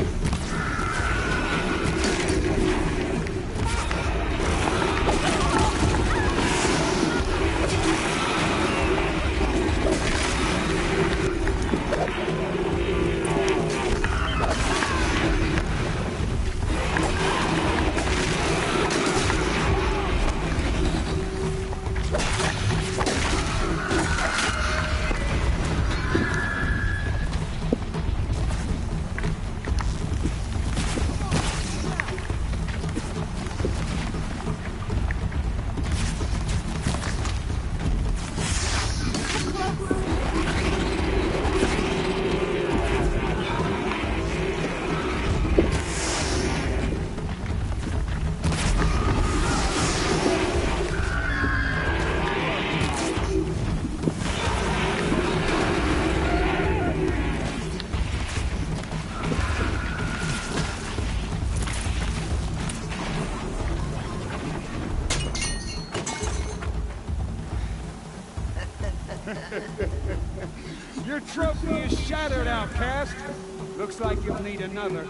Your trophy is shattered, outcast. Looks like you'll need another.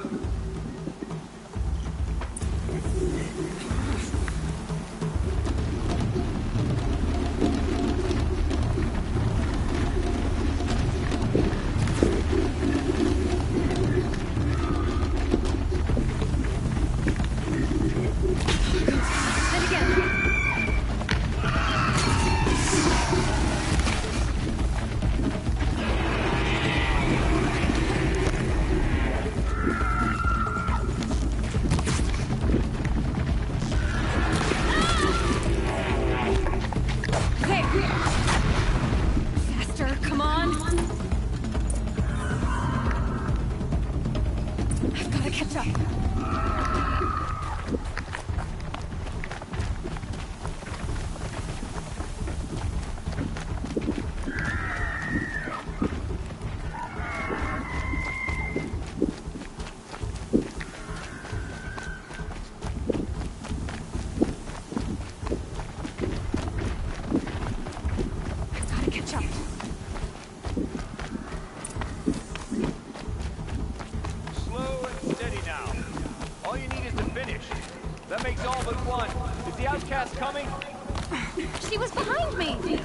She was behind me!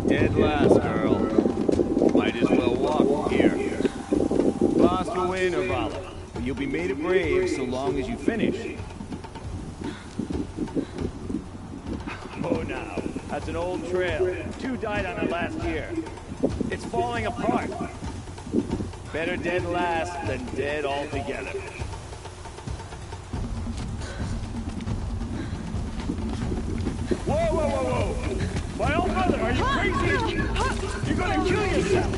Dead last, girl. Might as well walk here. Boss will win, Avala. But you'll be made a brave so long as you finish. Oh, now. That's an old trail. 2 died on it last year. It's falling apart. Better dead last than dead altogether. Whoa, whoa, whoa, whoa! My old mother, are you crazy? You're gonna kill yourself!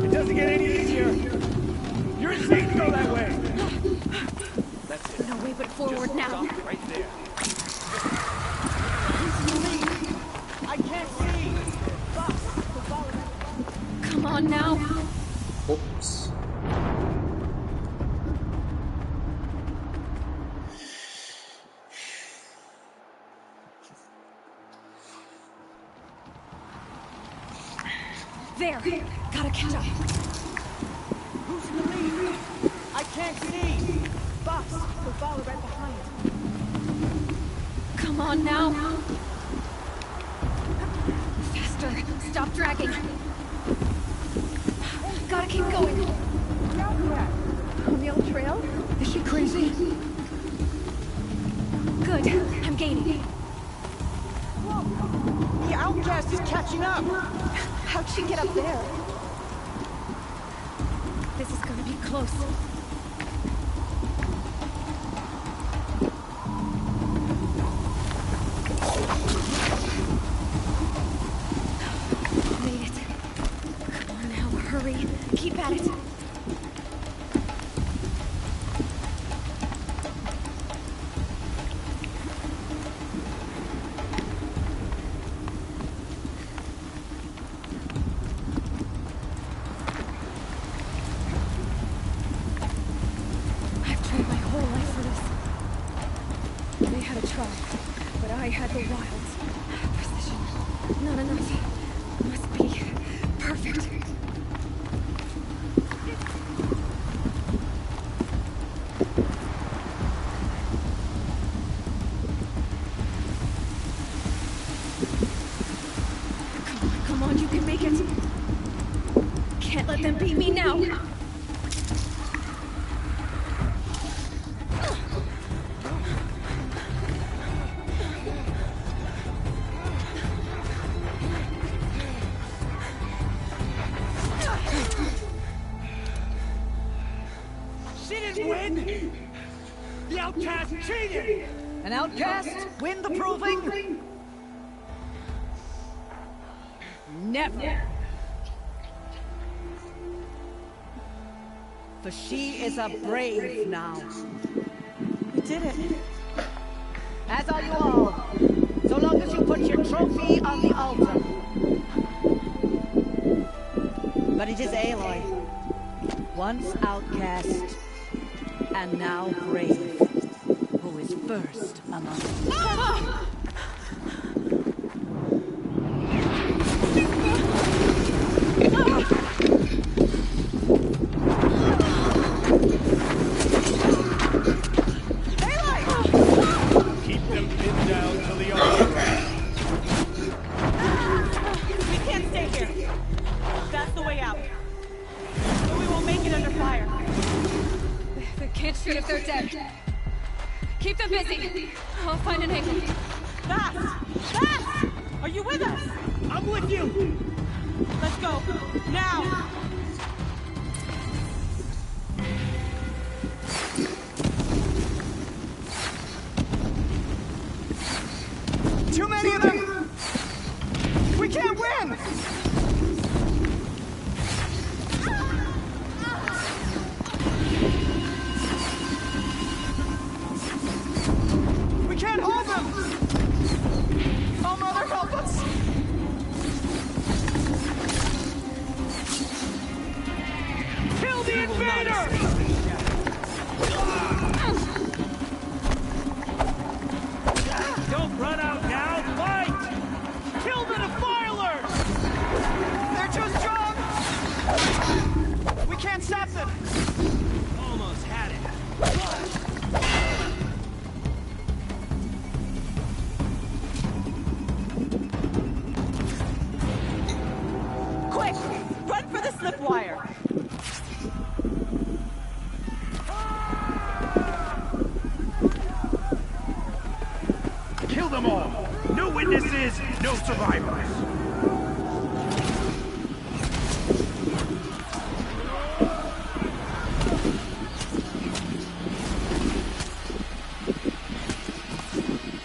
It doesn't get any easier. You're insane to go that way. That's it. No way but forward now. Right there. I can't see! Come on now. Oops. There. Gotta catch up. Who's in the lead? I can't see! Boss, we'll follow right behind. Come on now. Faster. Stop dragging. Gotta keep going. On the old trail? Is she crazy? Good. I'm gaining. The outcast is catching up! How'd she get up there? This is gonna be close. Made it. Keep at it. I've trained my whole life for this. They had a tribe, but I had the wilds. Precision. Not enough. Must be perfect. Come on, you can make it. Can't let them beat me now. She didn't win! The outcast cheated! An outcast win the proving? Never! For she is a brave now. We did it. As are you all. So long as you put your trophy on the altar. But it is Aloy. Once outcast, and now brave, who is first among us. Keep them pinned down to the altar. We can't stay here. That's the way out. But we won't make it under fire. They can't shoot if they're dead. Keep them busy. I'll find an angle. Fast! Fast! Are you with us? I'm with you! Let's go. Now! Too many of them! We can't win! We can't hold them! Oh, Mother, help us! Kill the invader! Don't run out now! Fight! Kill the defilers! They're too strong! We can't stop them! Almost had it. Quick! Run for the slip wire! Kill them all! No witnesses, no survivors!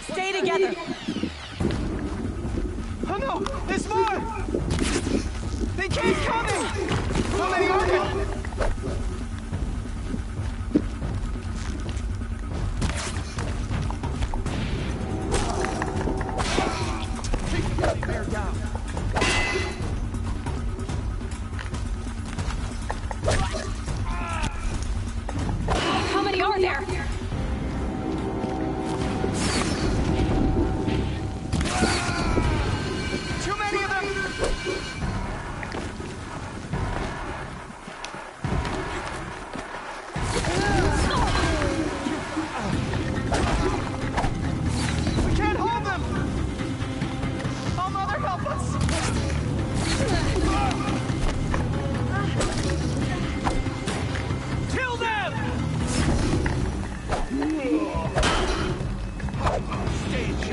Stay together! Oh no! There's more! They keep coming! How many are there? Bear down. How many are there? Too many of them! We can't hold them! Oh, Mother, help us! Kill them! Stage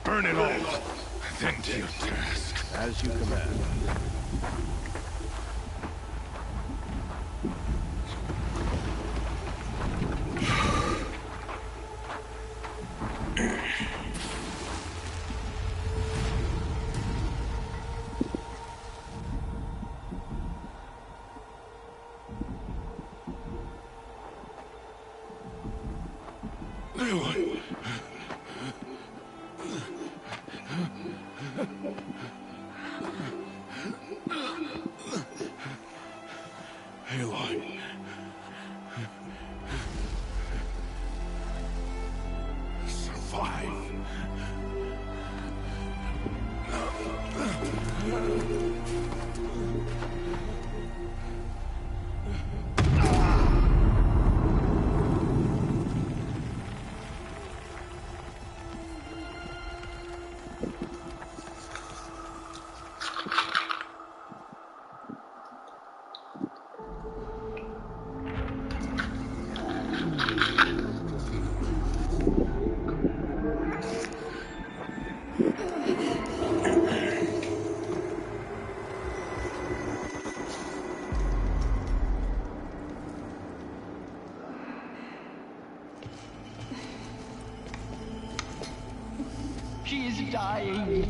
Burn it all. Then to your task. As you command. Aloy. Aloy. Survive. She is dying.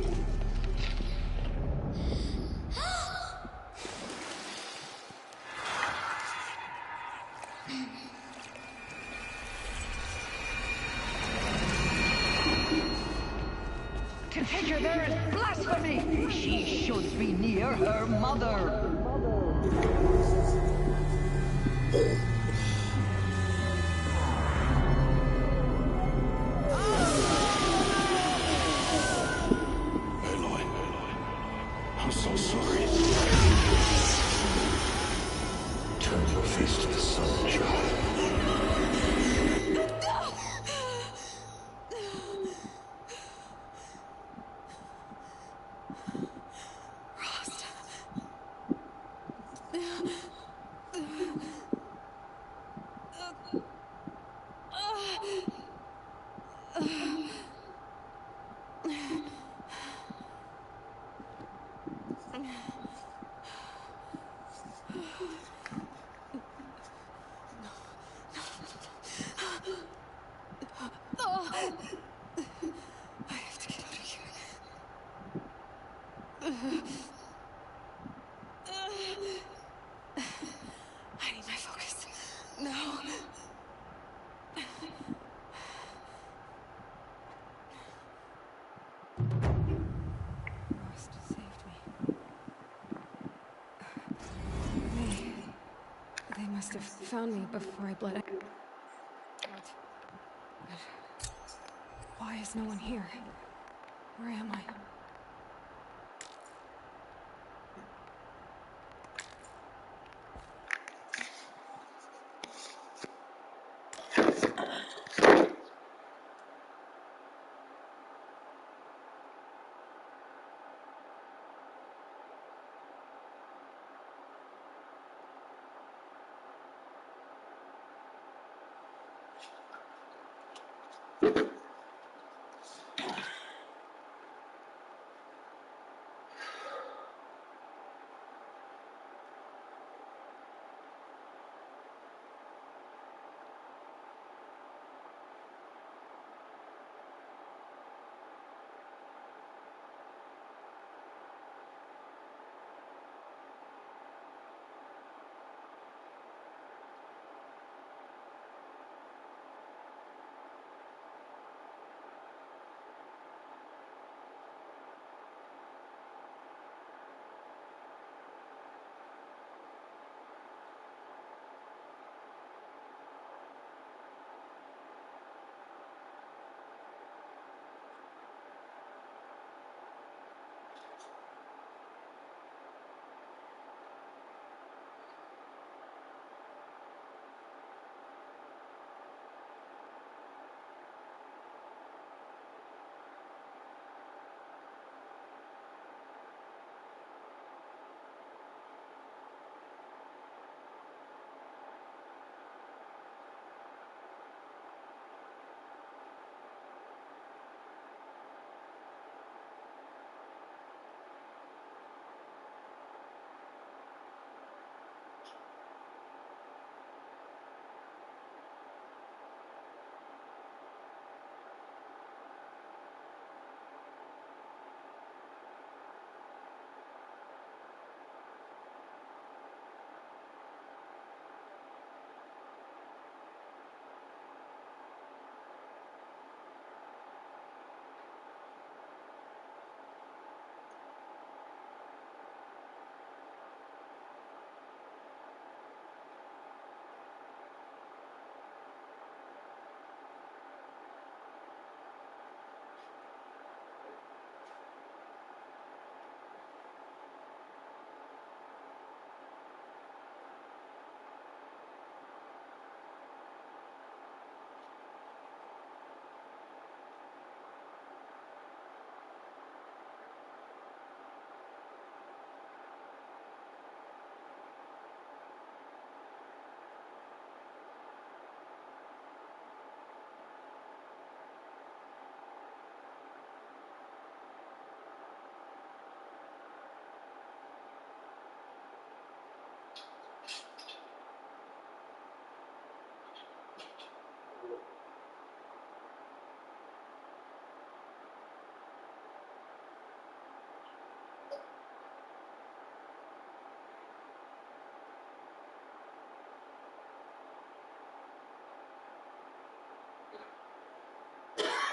To take her there is blasphemy! She should be near her mother. I'm so sorry. Turn your face to the sun, child. I need my focus. No. Frost saved me. They must have found me before I bled out. But why is no one here? Where am I?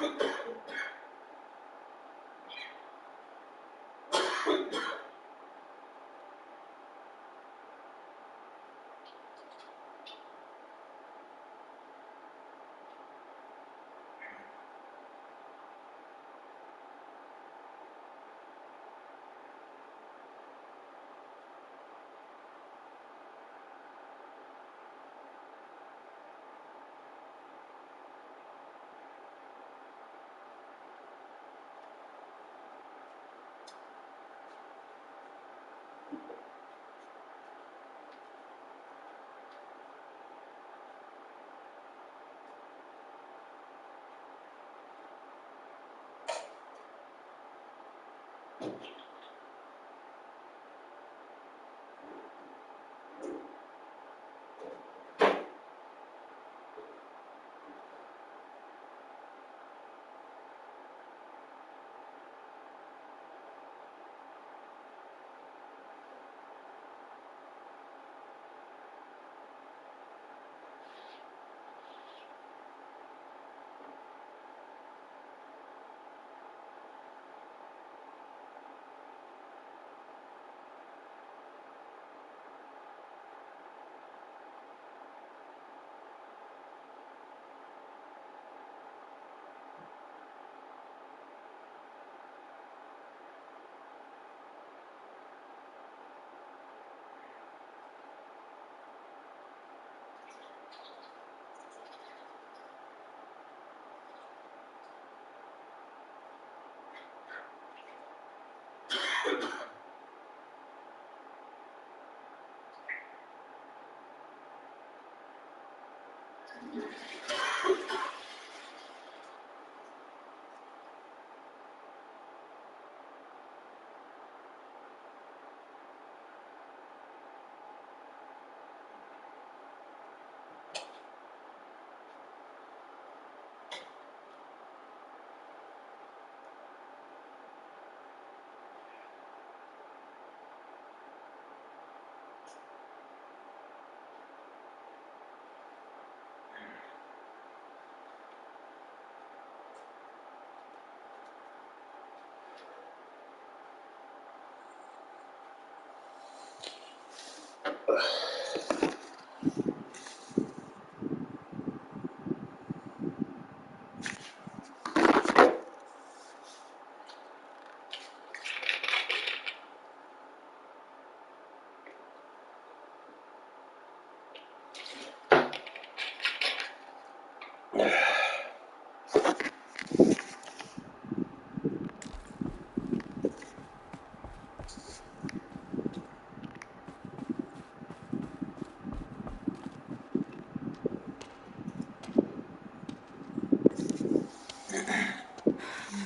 My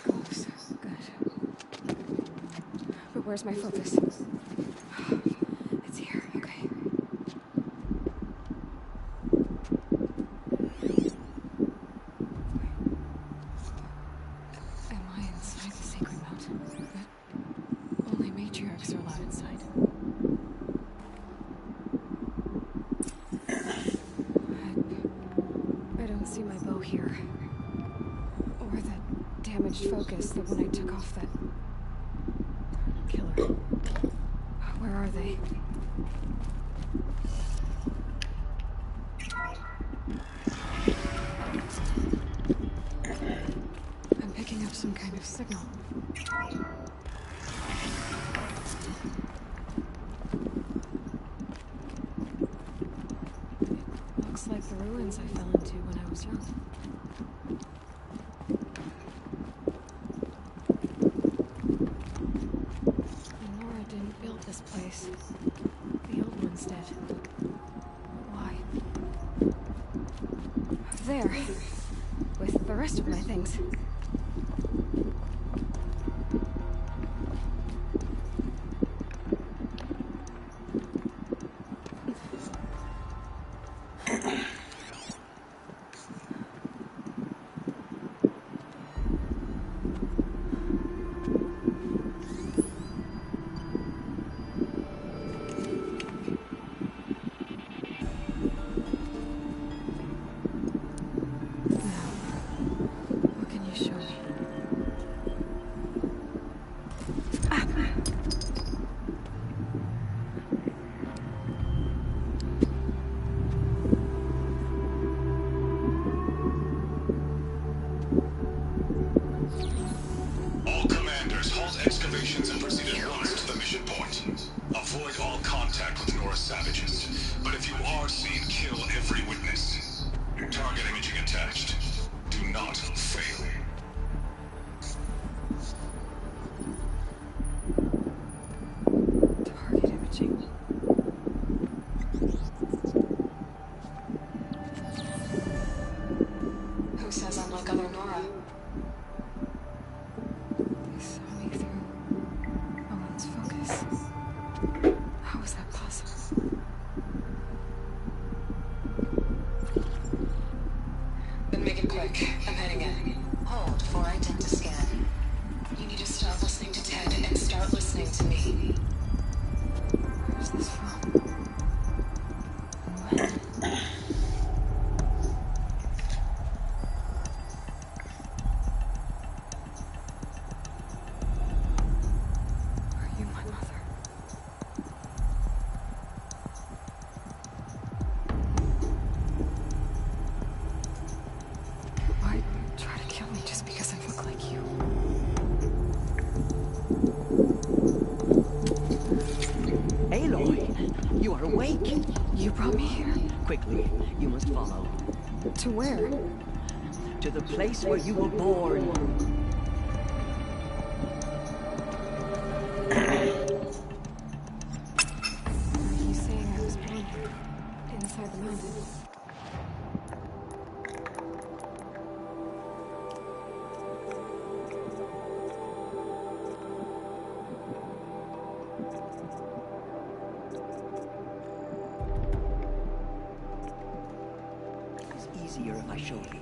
clothes. Good. But where's my focus? It's here. Okay. Am I inside the sacred mountain? But only matriarchs are allowed inside. I don't see my bow here. Or that damaged focus that when I took off that killer. Where are they? I'm picking up some kind of signal. It looks like the ruins I fell into when I was young. Nora didn't build this place. The old ones did. Why? There. With the rest of my things. savages. But if you are seen, kill every witness. Target imaging attached. Do not fail. Target imaging. Who says I'm like other Nora? He saw me through Owen's focus. How is that possible? Then make it quick. I'm heading in. Hold for identiscan. You need to stop listening to Ted and start listening to me. Where's this from? When? Are you my mother? Why try to kill me just because I look like you? Aloy, you are awake. You brought me here. Quickly, you must follow. To where? To the place where you were born. Are you saying I was born inside the mountains? It's easier if I show you.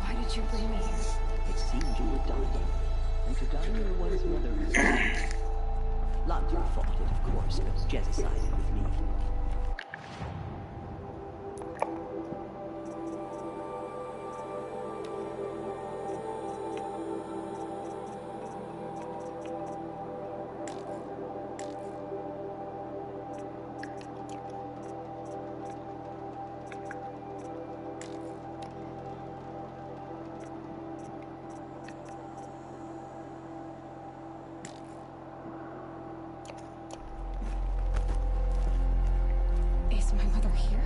Why did you bring me here? It seemed you were dying, and to die near one's mother was bad. Lantur fought it, of course, but Jezza sided with me. Is my mother here?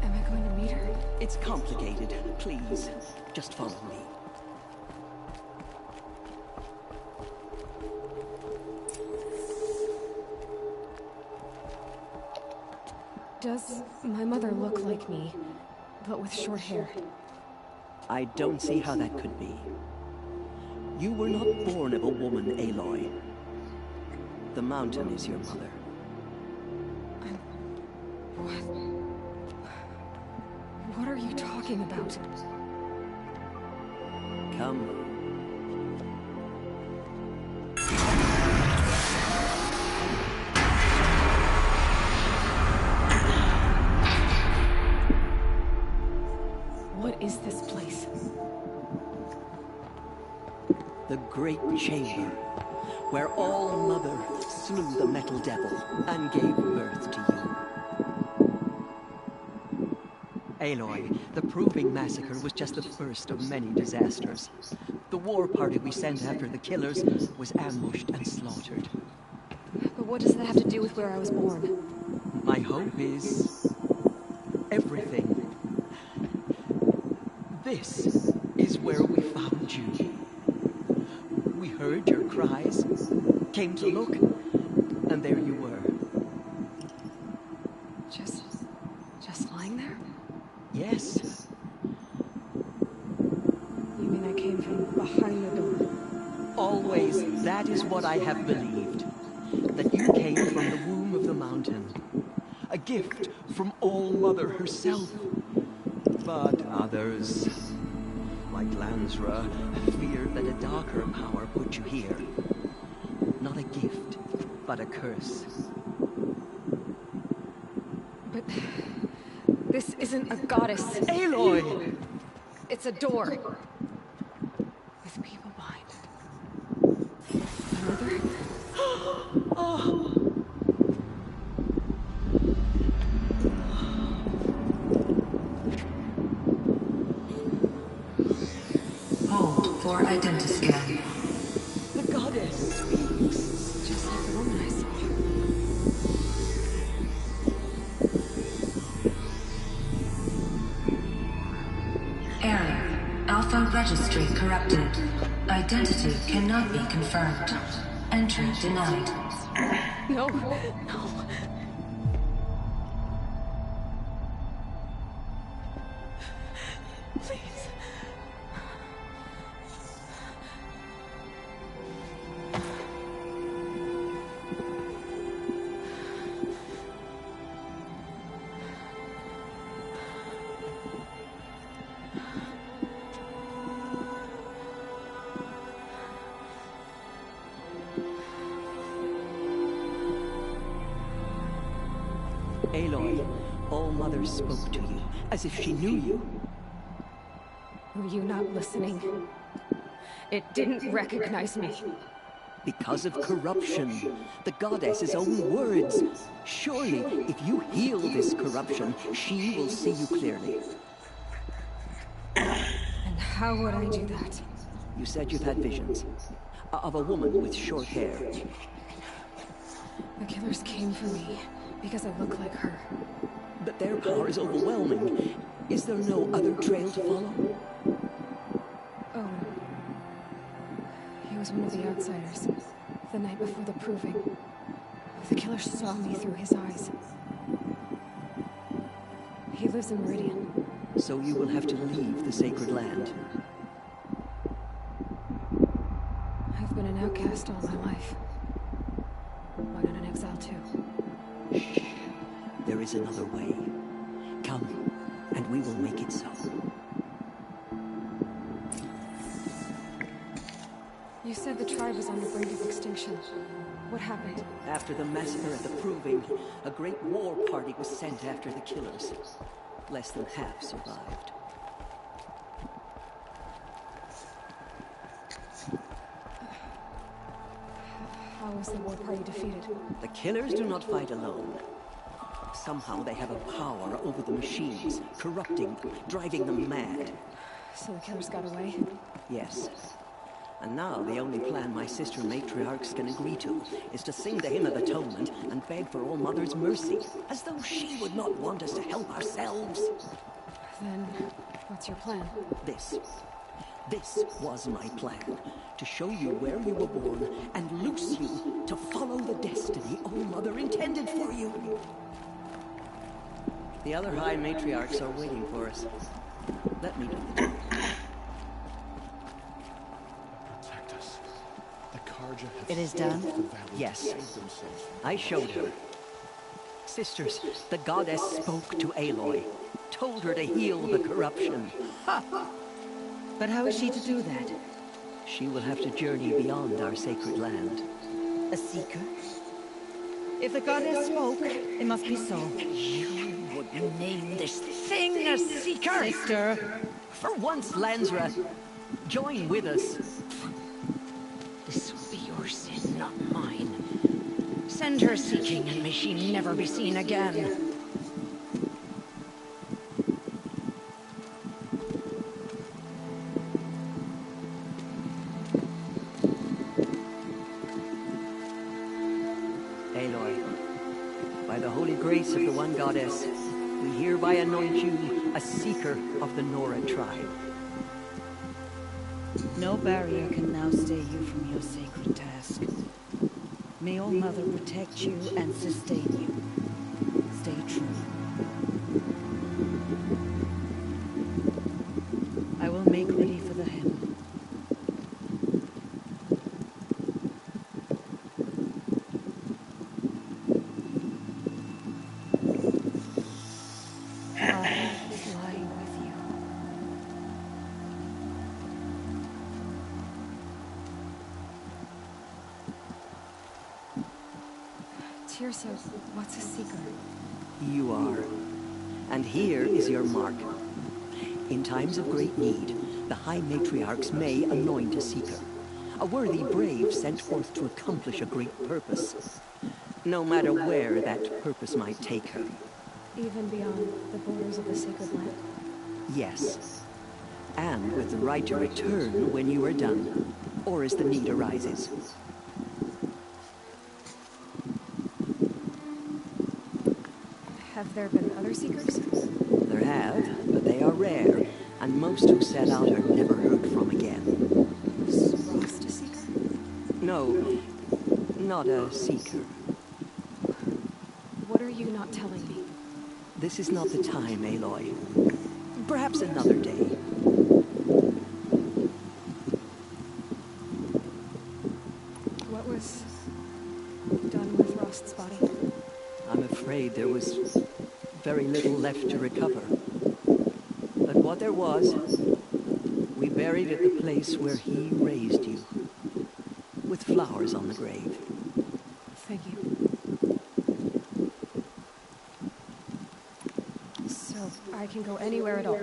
Am I going to meet her? It's complicated. Please, just follow me. Does my mother look like me, but with short hair? I don't see how that could be. You were not born of a woman, Aloy. The mountain is your mother. What are you talking about? Come. What is this place? great chamber, where All Mother slew the Metal Devil and gave birth to you. Aloy, the Proving Massacre was just the first of many disasters. The war party we sent after the killers was ambushed and slaughtered. But what does that have to do with where I was born? My hope is everything. This is where we found you. We heard your cries, came to look, and there you were. Just lying there? Yes. You mean I came from behind the door? Always, that is what I have believed. That you came from the womb of the mountain. A gift from All Mother herself. But others, like Lansra, feared that a darker power put you here. Not a gift, but a curse. But this isn't a goddess. Aloy! It's a door. With people behind it. Mother? Oh. Hold for identiscan. The goddess. Just like the woman I saw. Error. Alpha registry corrupted. Identity cannot be confirmed. Entry denied. No. Please. Aloy, All Mother spoke to you, as if she knew you. Were you not listening? It didn't recognize me. Because of corruption. The goddess's own words. Surely, if you heal this corruption, she will see you clearly. And how would I do that? You said you've had visions. Of a woman with short hair. The killers came for me because I look like her. But their power is overwhelming. Is there no other trail to follow? Oh. He was one of the outsiders. The night before the Proving. The killer saw me through his eyes. He lives in Meridian. So you will have to leave the sacred land. I've been an outcast all my life. Why not an exile too? Shh. There is another way. Come, and we will make it so. You said the tribe was on the brink of extinction. What happened? After the massacre at the Proving, a great war party was sent after the killers. Less than half survived. How was the war party defeated? The killers do not fight alone. Somehow they have a power over the machines, corrupting, driving them mad. So the killers got away? Yes. And now the only plan my sister matriarchs can agree to is to sing the Hymn of Atonement and beg for All Mother's mercy, as though she would not want us to help ourselves. Then, what's your plan? This was my plan. To show you where you were born and loose you to follow the destiny All Mother intended for you. The other High Matriarchs are waiting for us. Let me do the job. Protect us. The Carja have It is done? saved the valley to Yes. save themselves. I showed her. Sisters, the goddess spoke to Aloy, told her to heal the corruption. But how is she to do that? She will have to journey beyond our sacred land. A seeker? If the goddess spoke, it must be so. You would name this thing a seeker? Sister. For once, Lansra, join with us. Send her seeking, and may she never be seen again. Aloy, by the holy grace of the One Goddess, we hereby anoint you a seeker of the Nora tribe. No barrier can now stay you from your sacred task. May All Mother protect you and sustain you. Stay true. I will make ready for the hymn. Teersa, what's a seeker? You are. And here is your mark. In times of great need, the High Matriarchs may anoint a seeker. A worthy brave sent forth to accomplish a great purpose. No matter where that purpose might take her. Even beyond the borders of the sacred land? Yes. And with the right to return when you are done, or as the need arises. Have there been other seekers? There have, but they are rare, and most who set out are never heard from again. Was Rost a seeker? No, not a seeker. What are you not telling me? This is not the time, Aloy. Perhaps another day. What was done with Rost's body? I'm afraid there was very little left to recover. But what there was, we buried at the place where he raised you, with flowers on the grave. Thank you. So, I can go anywhere at all?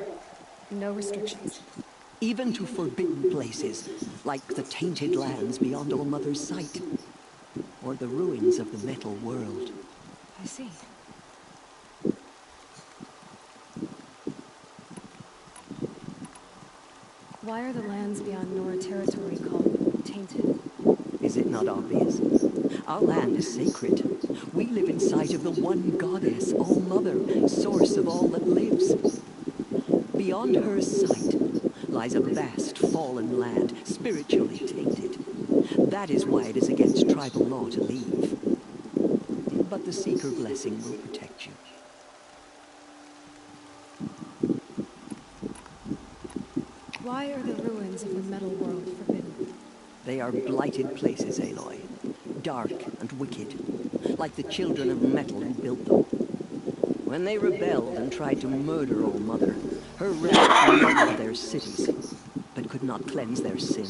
No restrictions? Even to forbidden places, like the tainted lands beyond All Mother's sight, or the ruins of the metal world. I see. Why are the lands beyond Nora territory called tainted? Is it not obvious? Our land is sacred. We live in sight of the One Goddess, All Mother, source of all that lives. Beyond her sight lies a vast fallen land, spiritually tainted. That is why it is against tribal law to leave. But the Seeker blessing will protect you. Why are the ruins of the metal world forbidden? They are blighted places, Aloy. Dark and wicked, like the children of metal who built them. When they rebelled and tried to murder All Mother, her wrath flooded their cities, but could not cleanse their sin.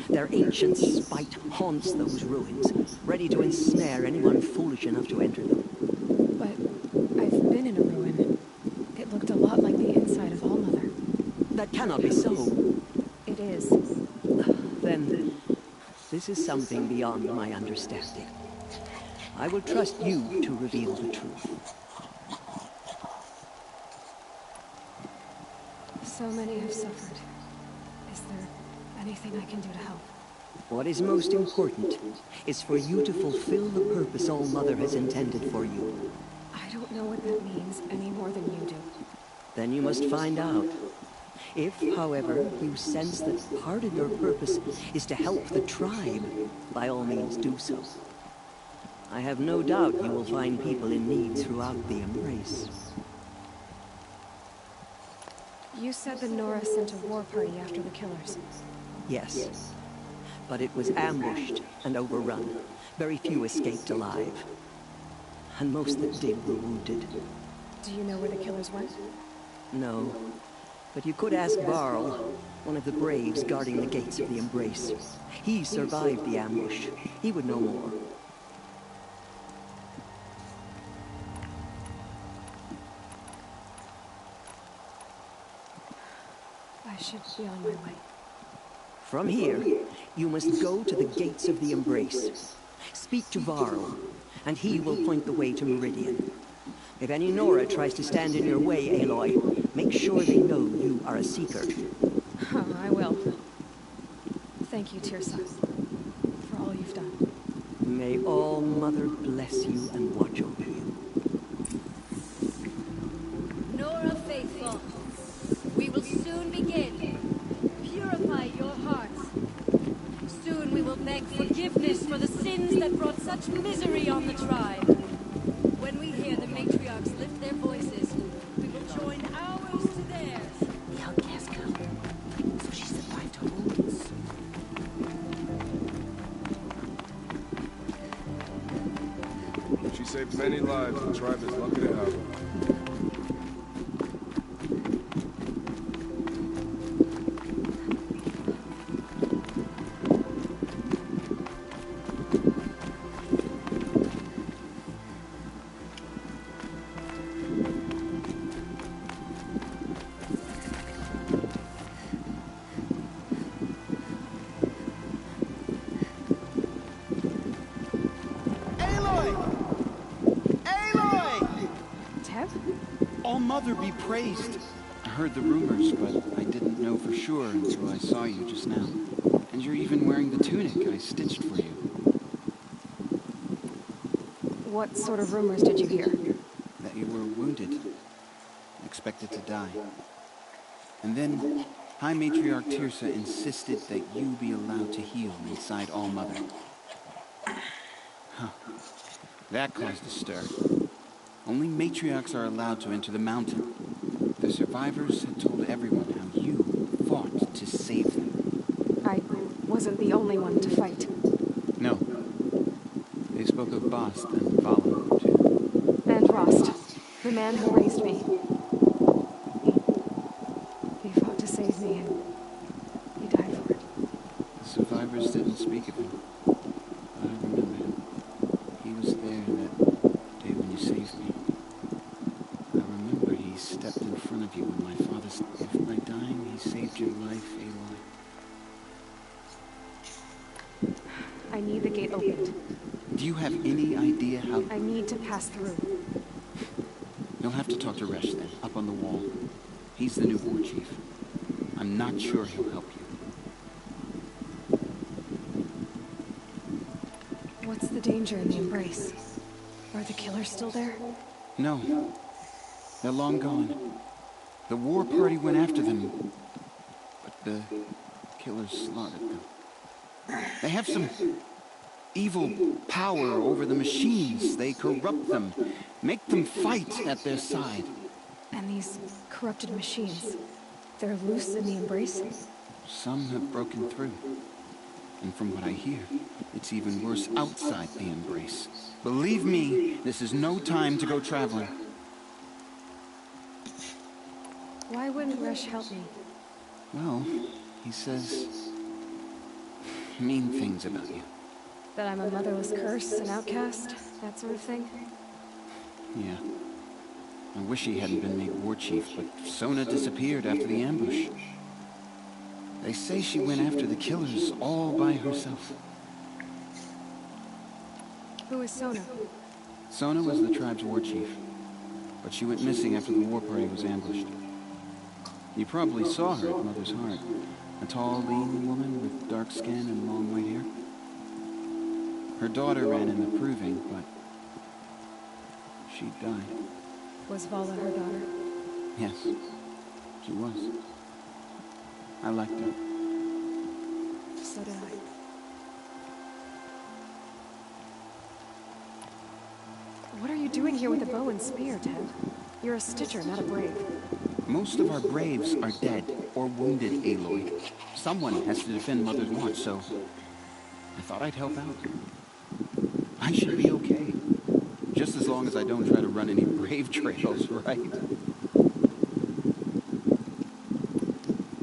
Their ancient spite haunts those ruins, ready to ensnare anyone foolish enough to enter them. But I've been in a ruin. It looked a lot like the inside of All Mother. That cannot be so. It is. Then, this is something beyond my understanding. I will trust you to reveal the truth. So many have suffered. Is there anything I can do to help? What is most important is for you to fulfill the purpose All Mother has intended for you. I don't know what that means any more than you do. Then you must find out. If, however, you sense that part of your purpose is to help the tribe, by all means do so. I have no doubt you will find people in need throughout the Embrace. You said the Nora sent a war party after the killers. Yes, but it was ambushed and overrun. Very few escaped alive. And most that did were wounded. Do you know where the killers went? No. But you could ask Varl, one of the braves guarding the gates of the Embrace. He survived the ambush. He would know more. I should be on my way. From here, you must go to the gates of the Embrace. Speak to Varl, and he will point the way to Meridian. If any Nora tries to stand in your way, Aloy, make sure they know you are a Seeker. Oh, I will. Thank you, Tirsa, for all you've done. May All Mother bless you and watch over you. Nora Faithful, we will soon begin. Purify your hearts. Soon we will beg forgiveness for the sins that brought such misery on the tribe. When we hear the matriarchs lift their voices, we will join ours to theirs. The outcast girl. So she survived her wounds. She saved many lives. The tribe is lucky to have her. Mother be praised. I heard the rumors, but I didn't know for sure until I saw you just now. And you're even wearing the tunic I stitched for you. What sort of rumors did you hear? That you were wounded. Expected to die. And then High Matriarch Tirsa insisted that you be allowed to heal inside All Mother. Huh. That caused a stir. Only matriarchs are allowed to enter the mountain. The survivors had told everyone how you fought to save them. I wasn't the only one to fight. No. They spoke of Bast and Vala, too. And Rost, the man who raised me. He fought to save me, and he died for it. The survivors didn't speak of him. But I remember him. He was there that day when you saved me. I remember he stepped in front of you when my father said, if by dying he saved your life, Aloy. I need the gate opened. Do you have any idea how... I need to pass through. You'll have to talk to Resh then, up on the wall. He's the new war chief. I'm not sure he'll help you. What's the danger in the Embrace? Are the killers still there? No. They're long gone. The war party went after them, but the killers slaughtered them. They have some evil power over the machines. They corrupt them, make them fight at their side. And these corrupted machines, they're loose in the Embrace? Some have broken through. And from what I hear, it's even worse outside the Embrace. Believe me, this is no time to go traveling. Why wouldn't Resh help me? Well, he says mean things about you. That I'm a motherless curse, an outcast, that sort of thing? Yeah. I wish he hadn't been made war chief, but Sona disappeared after the ambush. They say she went after the killers all by herself. Who is Sona? Sona was the tribe's war chief, but she went missing after the war party was ambushed. You probably saw her at Mother's Heart. A tall, lean woman with dark skin and long white hair. Her daughter ran in the proving, but she died. Was Vala her daughter? Yes, she was. I liked her. So did I. What are you doing here with a bow and spear, Ted? You're a Stitcher, not a Brave. Most of our Braves are dead or wounded, Aloy. Someone has to defend Mother's Watch, so I thought I'd help out. I should be okay. Just as long as I don't try to run any Brave trails, right?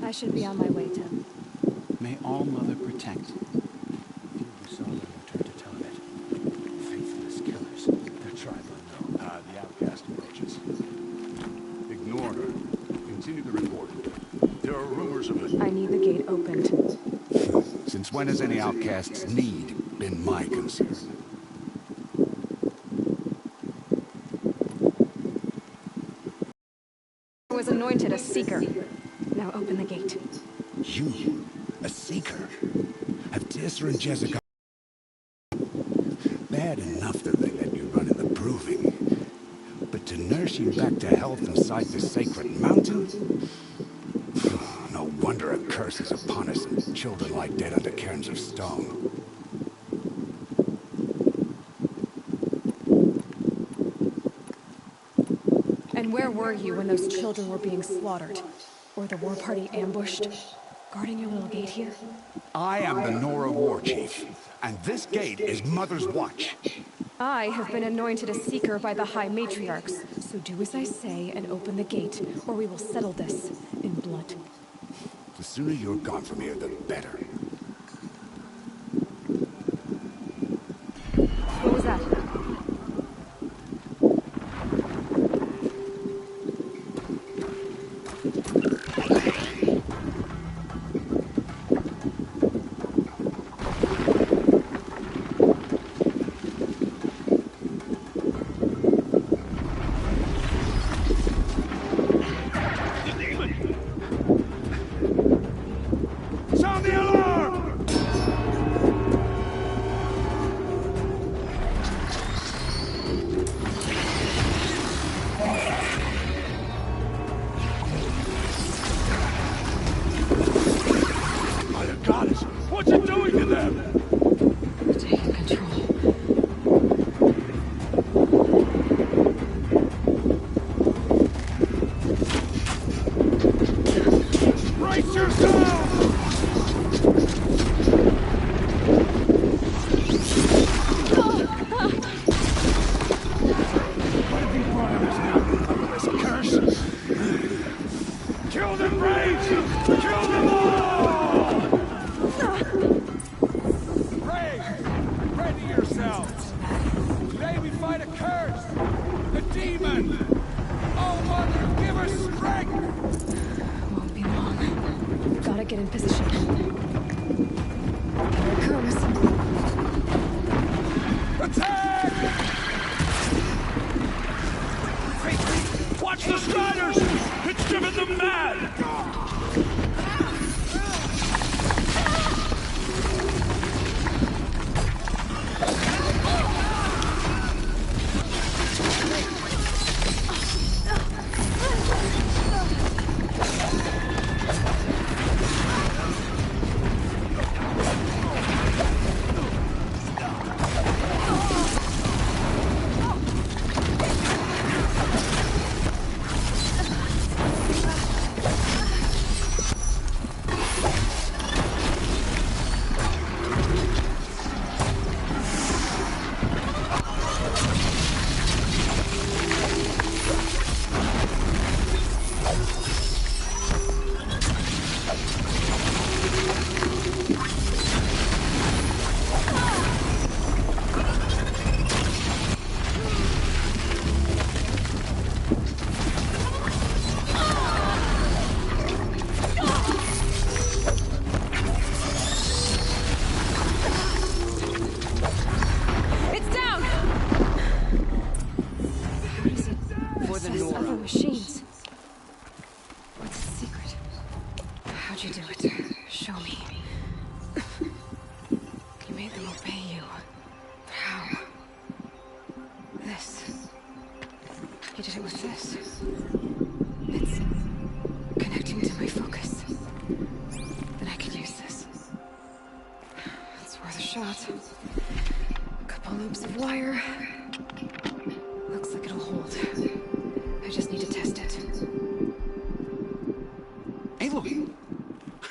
I should be on my way, Ted. May All Mother protect. Sona returned to tell of it. Faithless killers. Their tribe unknown. The outcast approaches. Ignore her. Continue the report. There are rumors of it. I need the gate opened. Since when does any outcasts need been my concern. I was anointed a seeker. Now open the gate. You, a seeker? Have Tissa and Jessica... Bad enough that they let you run in the proving. But to nurse you back to health inside the sacred mountain? No wonder a curse is upon us and children lie dead under cairns of stone. And where were you when those children were being slaughtered? Or the war party ambushed? Guarding your little gate here? I am the Nora War Chief, and this gate is Mother's watch. I have been anointed a seeker by the High Matriarchs, so do as I say and open the gate, or we will settle this in blood. The sooner you're gone from here, the better. What was that?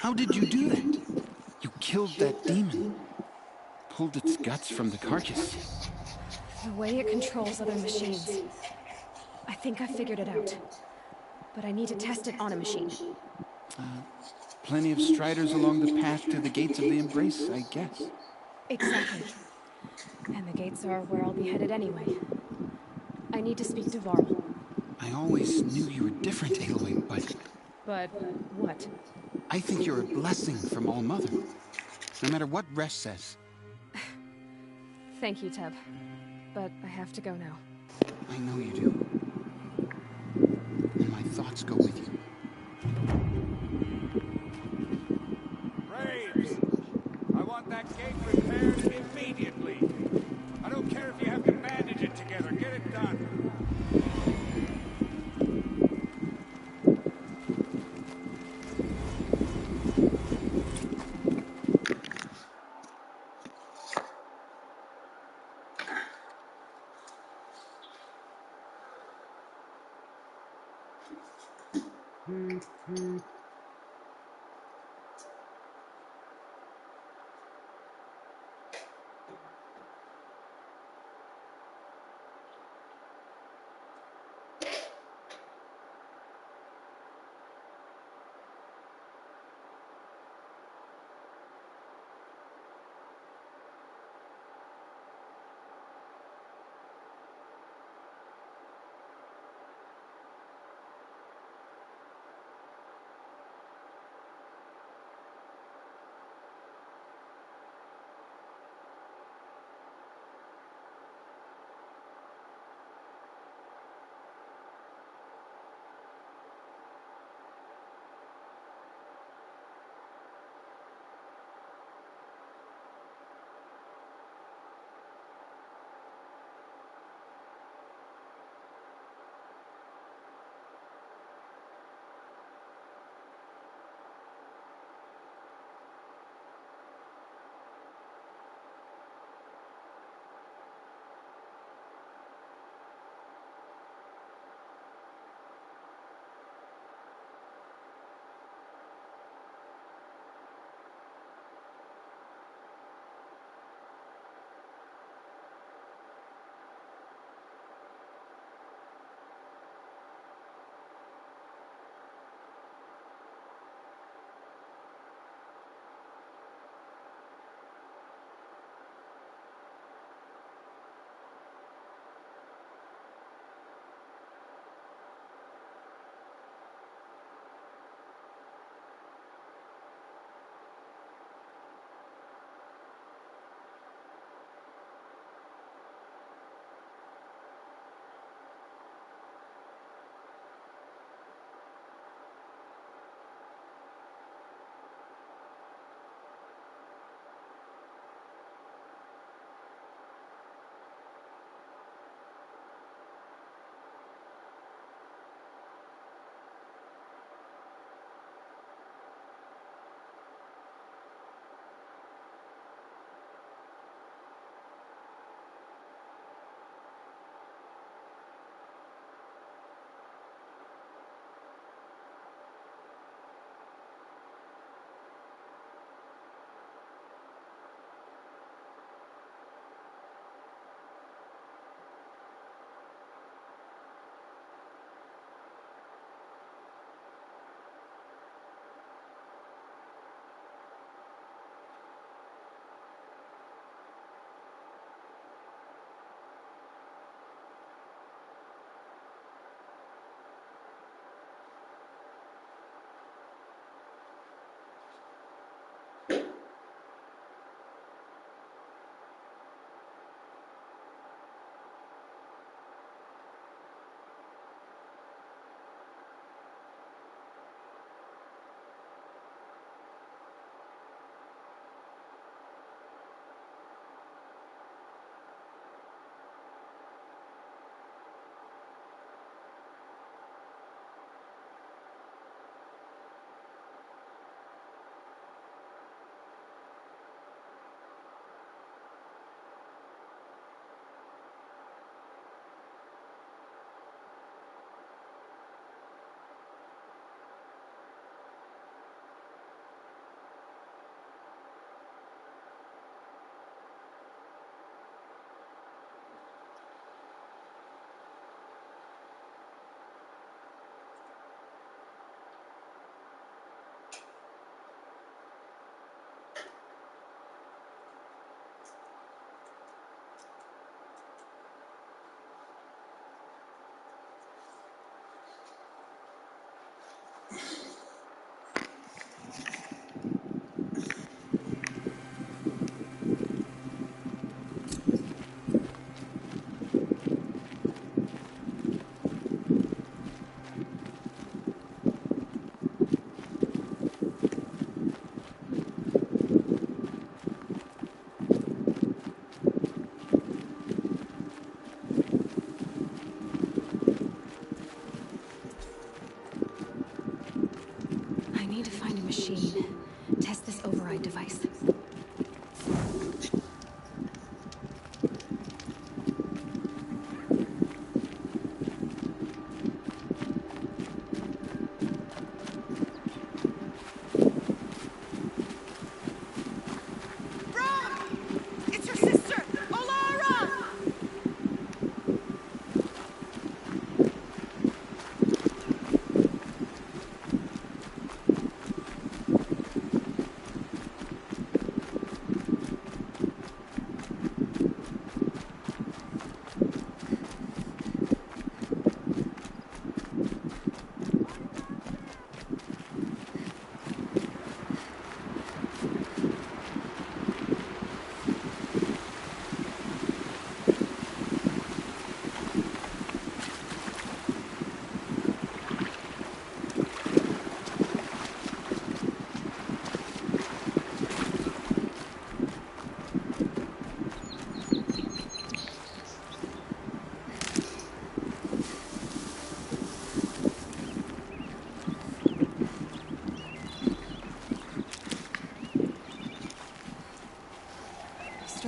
How did you do that? You killed that demon. Pulled its guts from the carcass. The way it controls other machines. I think I figured it out. But I need to test it on a machine. Plenty of striders along the path to the gates of the Embrace, I guess. Exactly. And the gates are where I'll be headed anyway. I need to speak to Varl. I always knew you were different, Aloy, but... But what? I think you're a blessing from All-Mother. No matter what Resh says. Thank you, Teb. But I have to go now. I know you do. And my thoughts go with you. Braves! I want that gate repaired immediately. I don't care if you have to bandage it together. Get it done.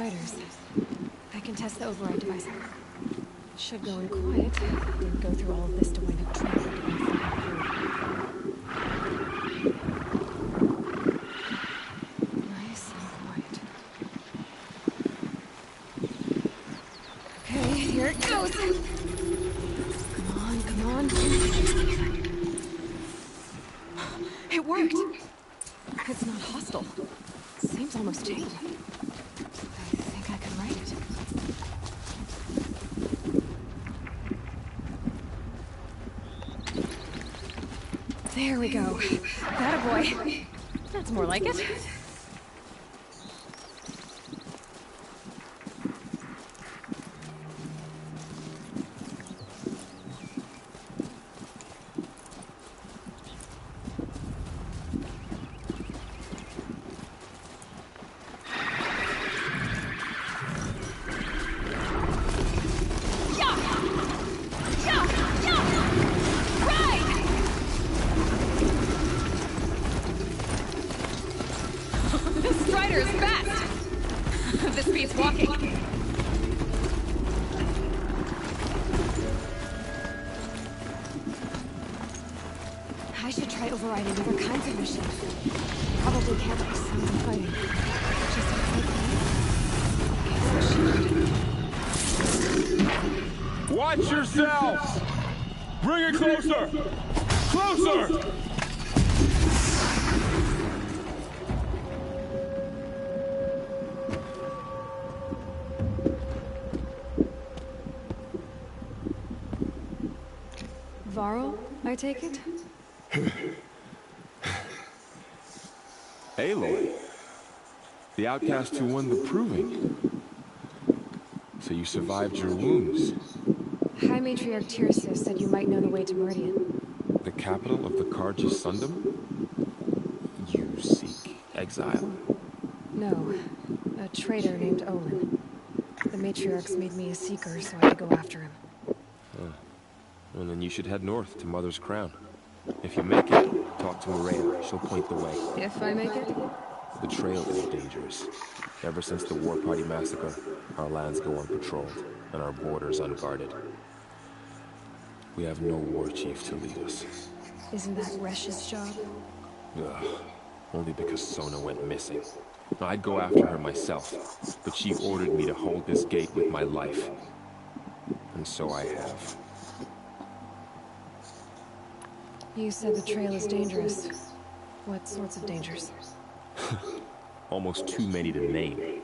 Striders. I can test the override device. Should go in quiet. Didn't go through all of this to wind up trapped into one nice and quiet. Okay, here it goes. Come on, come on. It worked. It's not hostile. Seems almost tame. I think I can write it. There we go. Attaboy. That's more like it. Overriding other kinds of machines. Probably can't be someone fighting. Just Watch yourselves! Bring it closer! Closer! Varl, I take it? Aloy, the outcast who won the proving. So you survived your wounds. High Matriarch Tircis said you might know the way to Meridian. The capital of the Carja Sundom? You seek exile? No, a traitor named Olin. The Matriarchs made me a seeker, so I had to go after him. Well, then you should head north to Mother's Crown. If you make it, talk to Maria. She'll point the way. If I make it? The trail is dangerous. Ever since the War Party massacre, our lands go unpatrolled, and our borders unguarded. We have no war chief to lead us. Isn't that Resh's job? Ugh. Only because Sona went missing. I'd go after her myself, but she ordered me to hold this gate with my life. And so I have. You said the trail is dangerous. What sorts of dangers? Almost too many to name.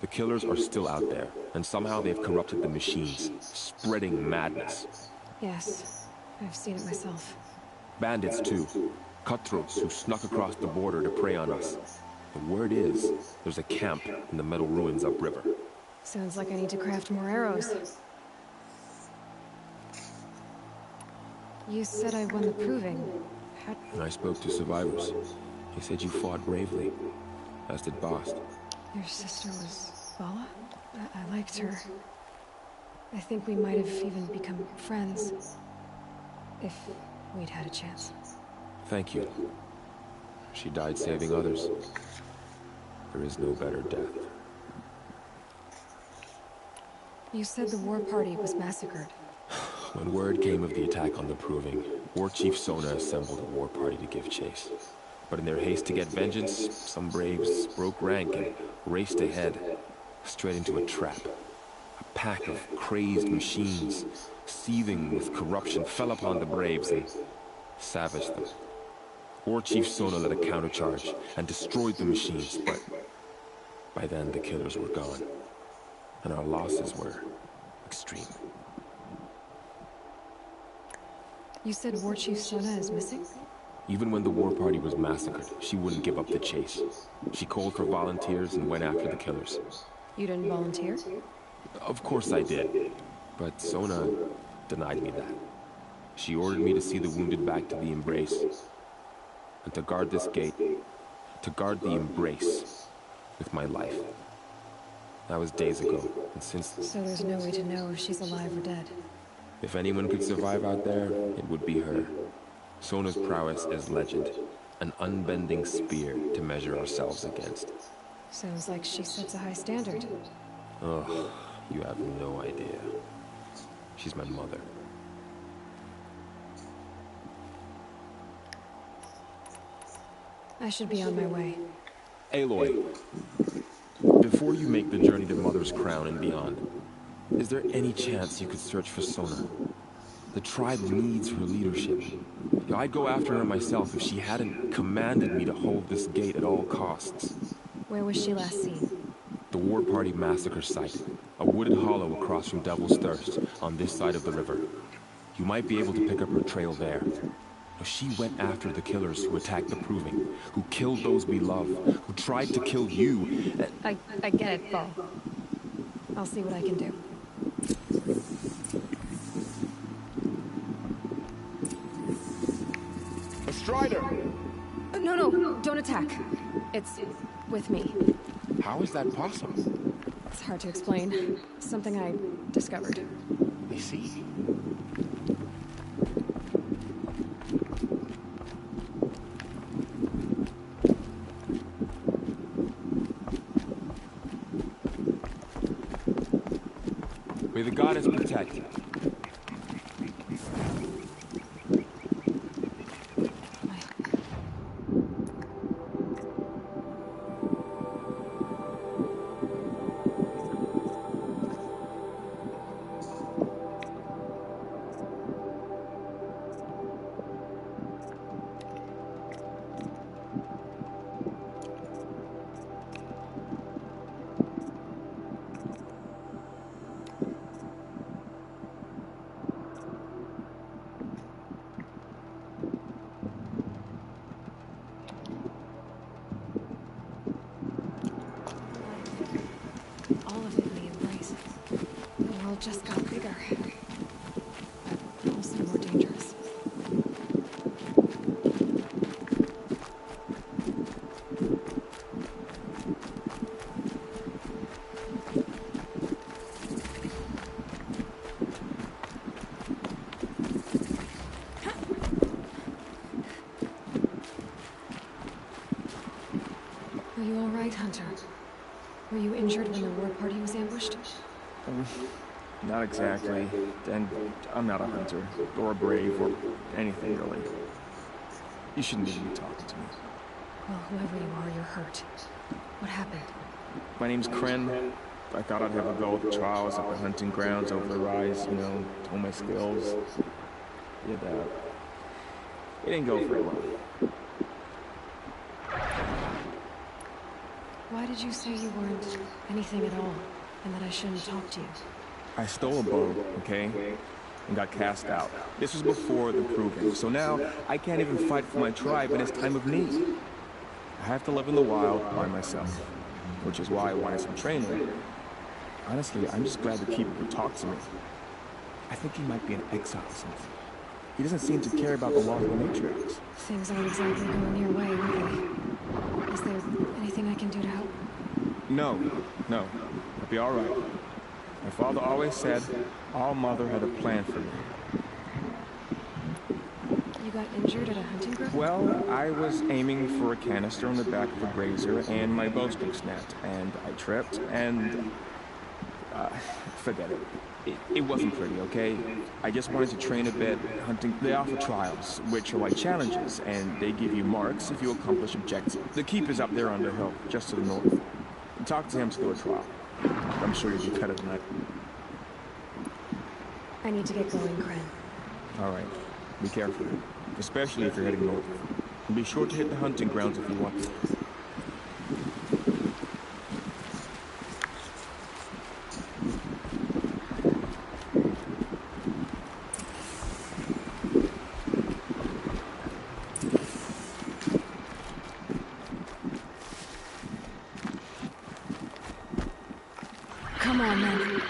The killers are still out there, and somehow they've corrupted the machines, spreading madness. Yes, I've seen it myself. Bandits too. Cutthroats who snuck across the border to prey on us. The word is, there's a camp in the metal ruins upriver. Sounds like I need to craft more arrows. You said I won the proving. How... I spoke to survivors. They said you fought bravely, as did Bast. Your sister was Vala? I liked her. I think we might have even become friends. If we'd had a chance. Thank you. She died saving others. There is no better death. You said the war party was massacred. When word came of the attack on the Proving, War Chief Sona assembled a war party to give chase. But in their haste to get vengeance, some braves broke rank and raced ahead, straight into a trap. A pack of crazed machines, seething with corruption, fell upon the braves and savaged them. War Chief Sona led a countercharge and destroyed the machines, but by then the killers were gone, and our losses were extreme. You said War Chief Sona is missing? Even when the war party was massacred, she wouldn't give up the chase. She called for volunteers and went after the killers. You didn't volunteer? Of course I did, but Sona denied me that. She ordered me to see the wounded back to the Embrace, and to guard this gate, to guard the Embrace with my life. That was days ago, and since... So there's no way to know if she's alive or dead. If anyone could survive out there, it would be her. Sona's prowess is legend, an unbending spear to measure ourselves against. Sounds like she sets a high standard. Ugh, you have no idea. She's my mother. I should be on my way. Aloy, before you make the journey to Mother's Crown and beyond, is there any chance you could search for Sona? The tribe needs her leadership. I'd go after her myself if she hadn't commanded me to hold this gate at all costs. Where was she last seen? The War Party massacre site. A wooded hollow across from Devil's Thirst, on this side of the river. You might be able to pick up her trail there. She went after the killers who attacked the Proving, who killed those we love, who tried to kill you. I get it, Bo. I'll see what I can do. A Strider! No, don't attack. It's with me. How is that possible? It's hard to explain. Something I discovered. I see. May the goddess protect. All of it in the embrace. The world just got bigger. But also more dangerous. Are you all right, Hunter? Were you injured when the war party was ambushed? Not exactly. And I'm not a hunter, or a brave, or anything really. You shouldn't even be talking to me. Well, whoever you are, you're hurt. What happened? My name's Kren. I thought I'd have a go at the trials at the hunting grounds over the rise, you know, hone my skills. It didn't go very well. Why did you say you weren't anything at all, and that I shouldn't talk to you? I stole a bow, okay? And got cast out. This was before the Proving, so now I can't even fight for my tribe in its time of need. I have to live in the wild by myself, which is why I wanted some training. Honestly, I'm just glad the Keeper would talk to me. I think he might be in exile or something. He doesn't seem to care about the laws of the matriarchs. Things aren't exactly going your way, are they? Is there anything I can do to help? No. I'll be all right. My father always said, our mother had a plan for me. You got injured at a hunting ground? Well, I was aiming for a canister on the back of a grazer, and my bowstring snapped, and I tripped, and... forget it. It wasn't pretty, okay? I just wanted to train a bit hunting. They offer trials, which are like challenges, and they give you marks if you accomplish objectives. The Keeper's up there on the hill, just to the north. Talk to him to do a trial. I'm sure you'll be better than that. I need to get going, Kren. All right. Be careful, especially if you're heading north. And be sure to hit the hunting grounds if you want. Come on, then.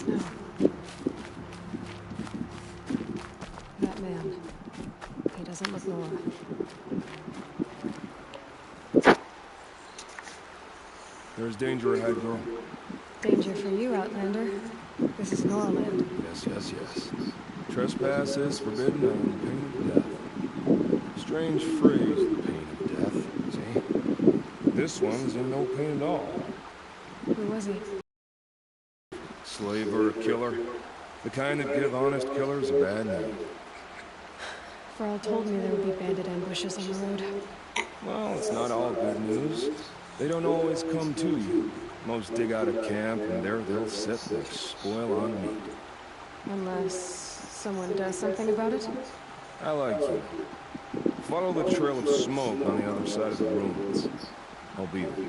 snow. That man. He doesn't look Nora. There's danger ahead, girl. Danger for you, Outlander. This is Norland. Yes, yes, yes. Trespass is forbidden on the pain of death. Strange phrase, the pain of death, see? This one's in no pain at all. Who was he? Slave or a killer. The kind that give honest killers a bad name. Farrell told me there would be bandit ambushes on the road. Well, it's not all good news. They don't always come to you. Most dig out of camp, and there they'll sit like spoil on meat. Unless someone does something about it? I like you. Follow the trail of smoke on the other side of the ruins. I'll be there.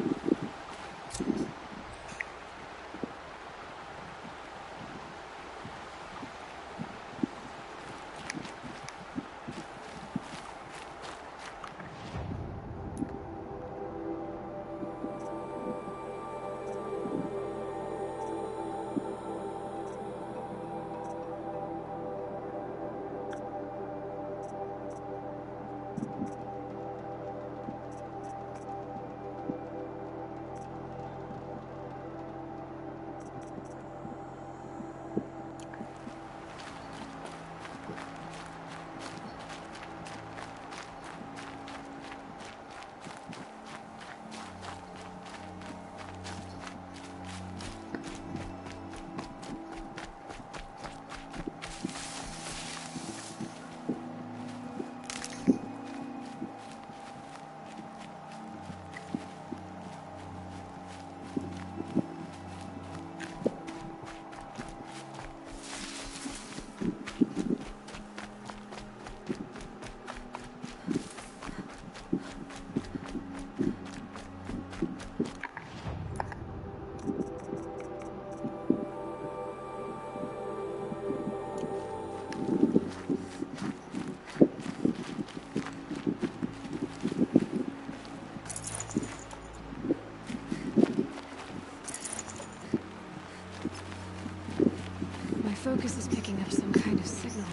Focus is picking up some kind of signal.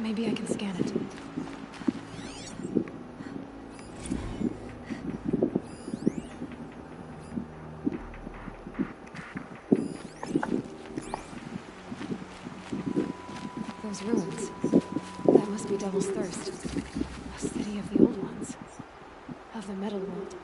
Maybe I can scan it. Those ruins. That must be Devil's Thirst. A city of the old ones. Of the metal world.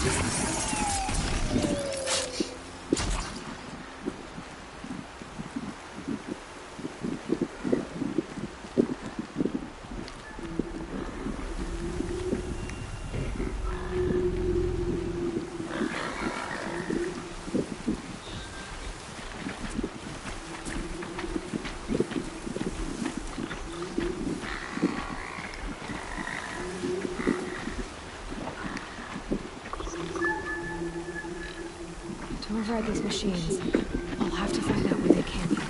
To override these machines, I'll have to find out where they came from.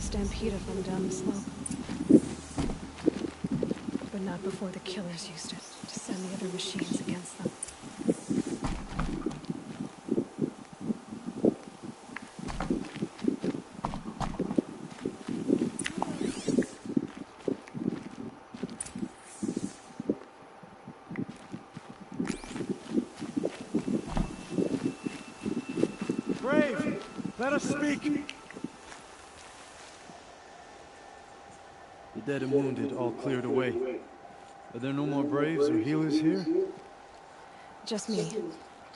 Stampede of them down the slope. But not before the killers used it to send the other machines against them. Brave! Let us speak! The dead and wounded all cleared away. Are there no more Braves or healers here? Just me.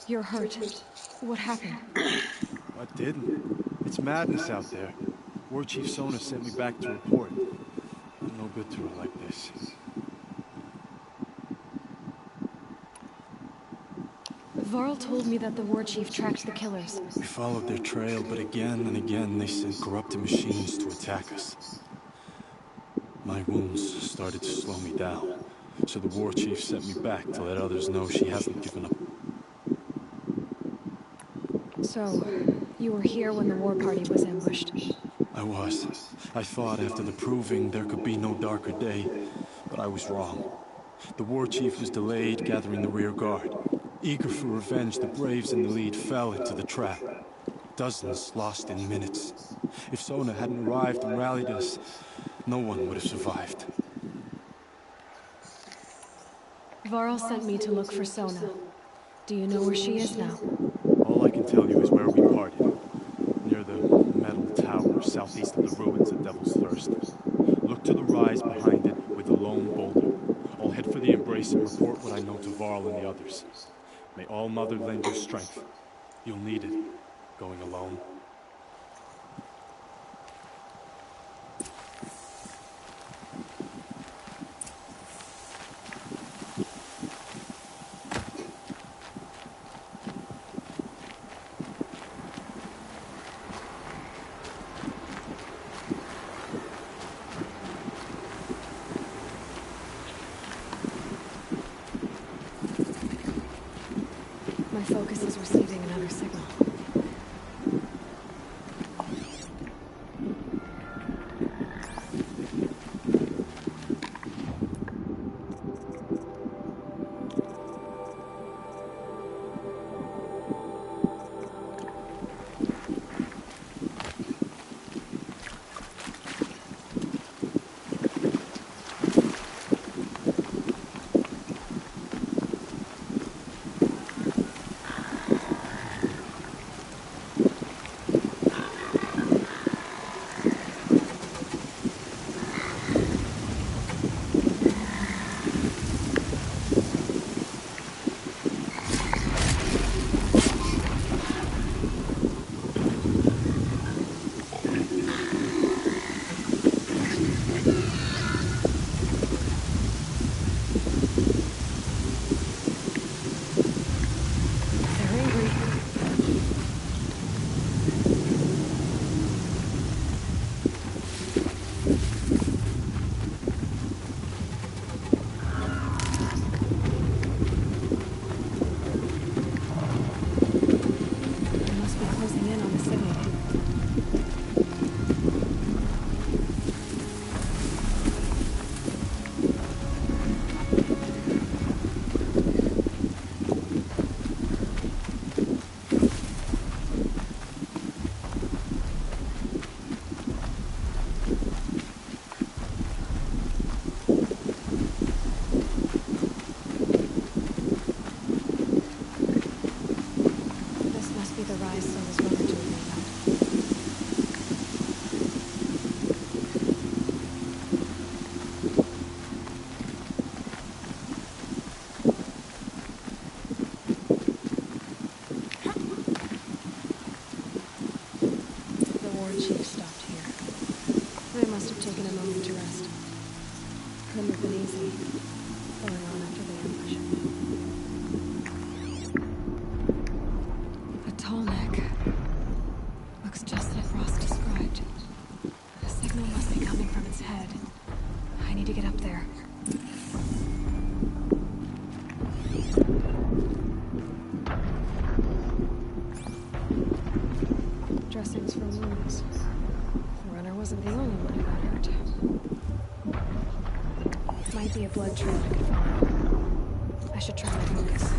You're hurt. What happened? I didn't. It's madness out there. War Chief Sona sent me back to report. I'm no good to her like this. Varl told me that the War Chief tracked the killers. We followed their trail, but again and again they sent corrupted machines to attack us. My wounds started to slow me down, so the War Chief sent me back to let others know she hasn't given up. So, you were here when the war party was ambushed? I was. I thought after the proving there could be no darker day, but I was wrong. The War Chief was delayed gathering the rear guard. Eager for revenge, the Braves in the lead fell into the trap. Dozens lost in minutes. If Sona hadn't arrived and rallied us, no one would have survived. Varl sent me to look for Sona. Do you know where she is now? All I can tell you is where we parted. Near the metal tower southeast of the ruins at Devil's Thirst. Look to the rise behind it with the lone boulder. I'll head for the embrace and report what I know to Varl and the others. May All Mother lend you strength. You'll need it, going alone. My focus is receiving another signal. the rise Sona's mother told me about. The war chief stopped here. I must have taken a moment to rest. Couldn't have been easy, going on after the ambush. A tall neck. Looks just like Ross described. The signal must be coming from its head. I need to get up there. Dressings for wounds. The runner wasn't the only one who got hurt. Might be a blood trail I could follow. I should try my focus.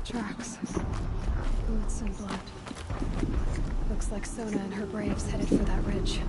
Tracks. Boots and blood. Looks like Sona and her braves headed for that ridge.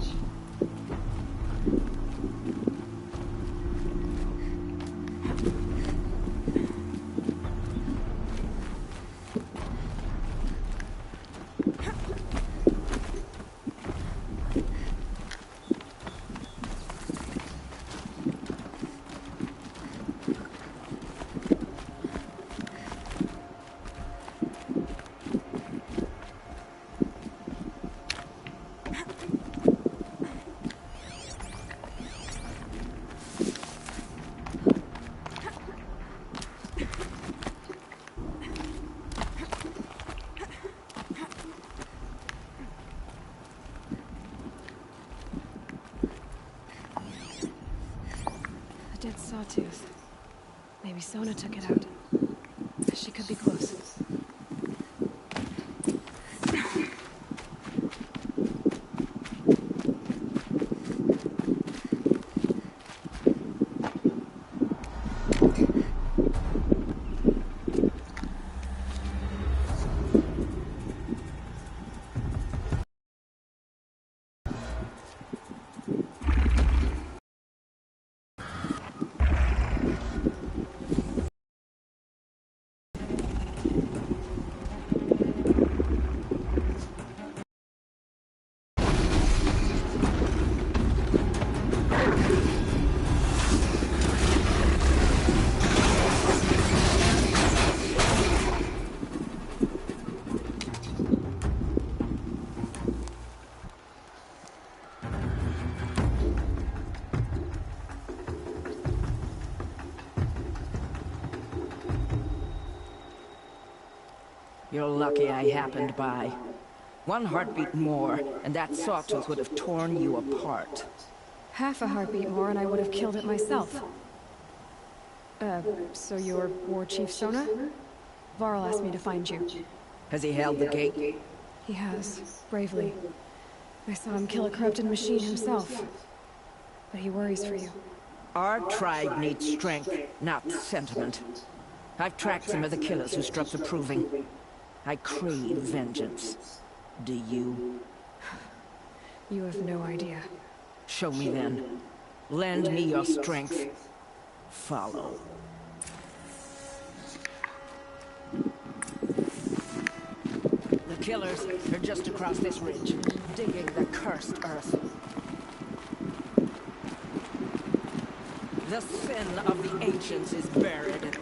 Dead sawtooth. Maybe Sona took it out. She could be close. You're lucky I happened by. One heartbeat more, and that sawtooth would have torn you apart. Half a heartbeat more and I would have killed it myself. So you're War Chief Sona? Varl asked me to find you. Has he held the gate? He has, bravely. I saw him kill a corrupted machine himself. But he worries for you. Our tribe needs strength, not sentiment. I've tracked some of the killers who struck the Proving. I crave vengeance. Do you? You have no idea. Show me then. Lend me your strength. Follow. The killers are just across this ridge, digging the cursed earth. The sin of the ancients is buried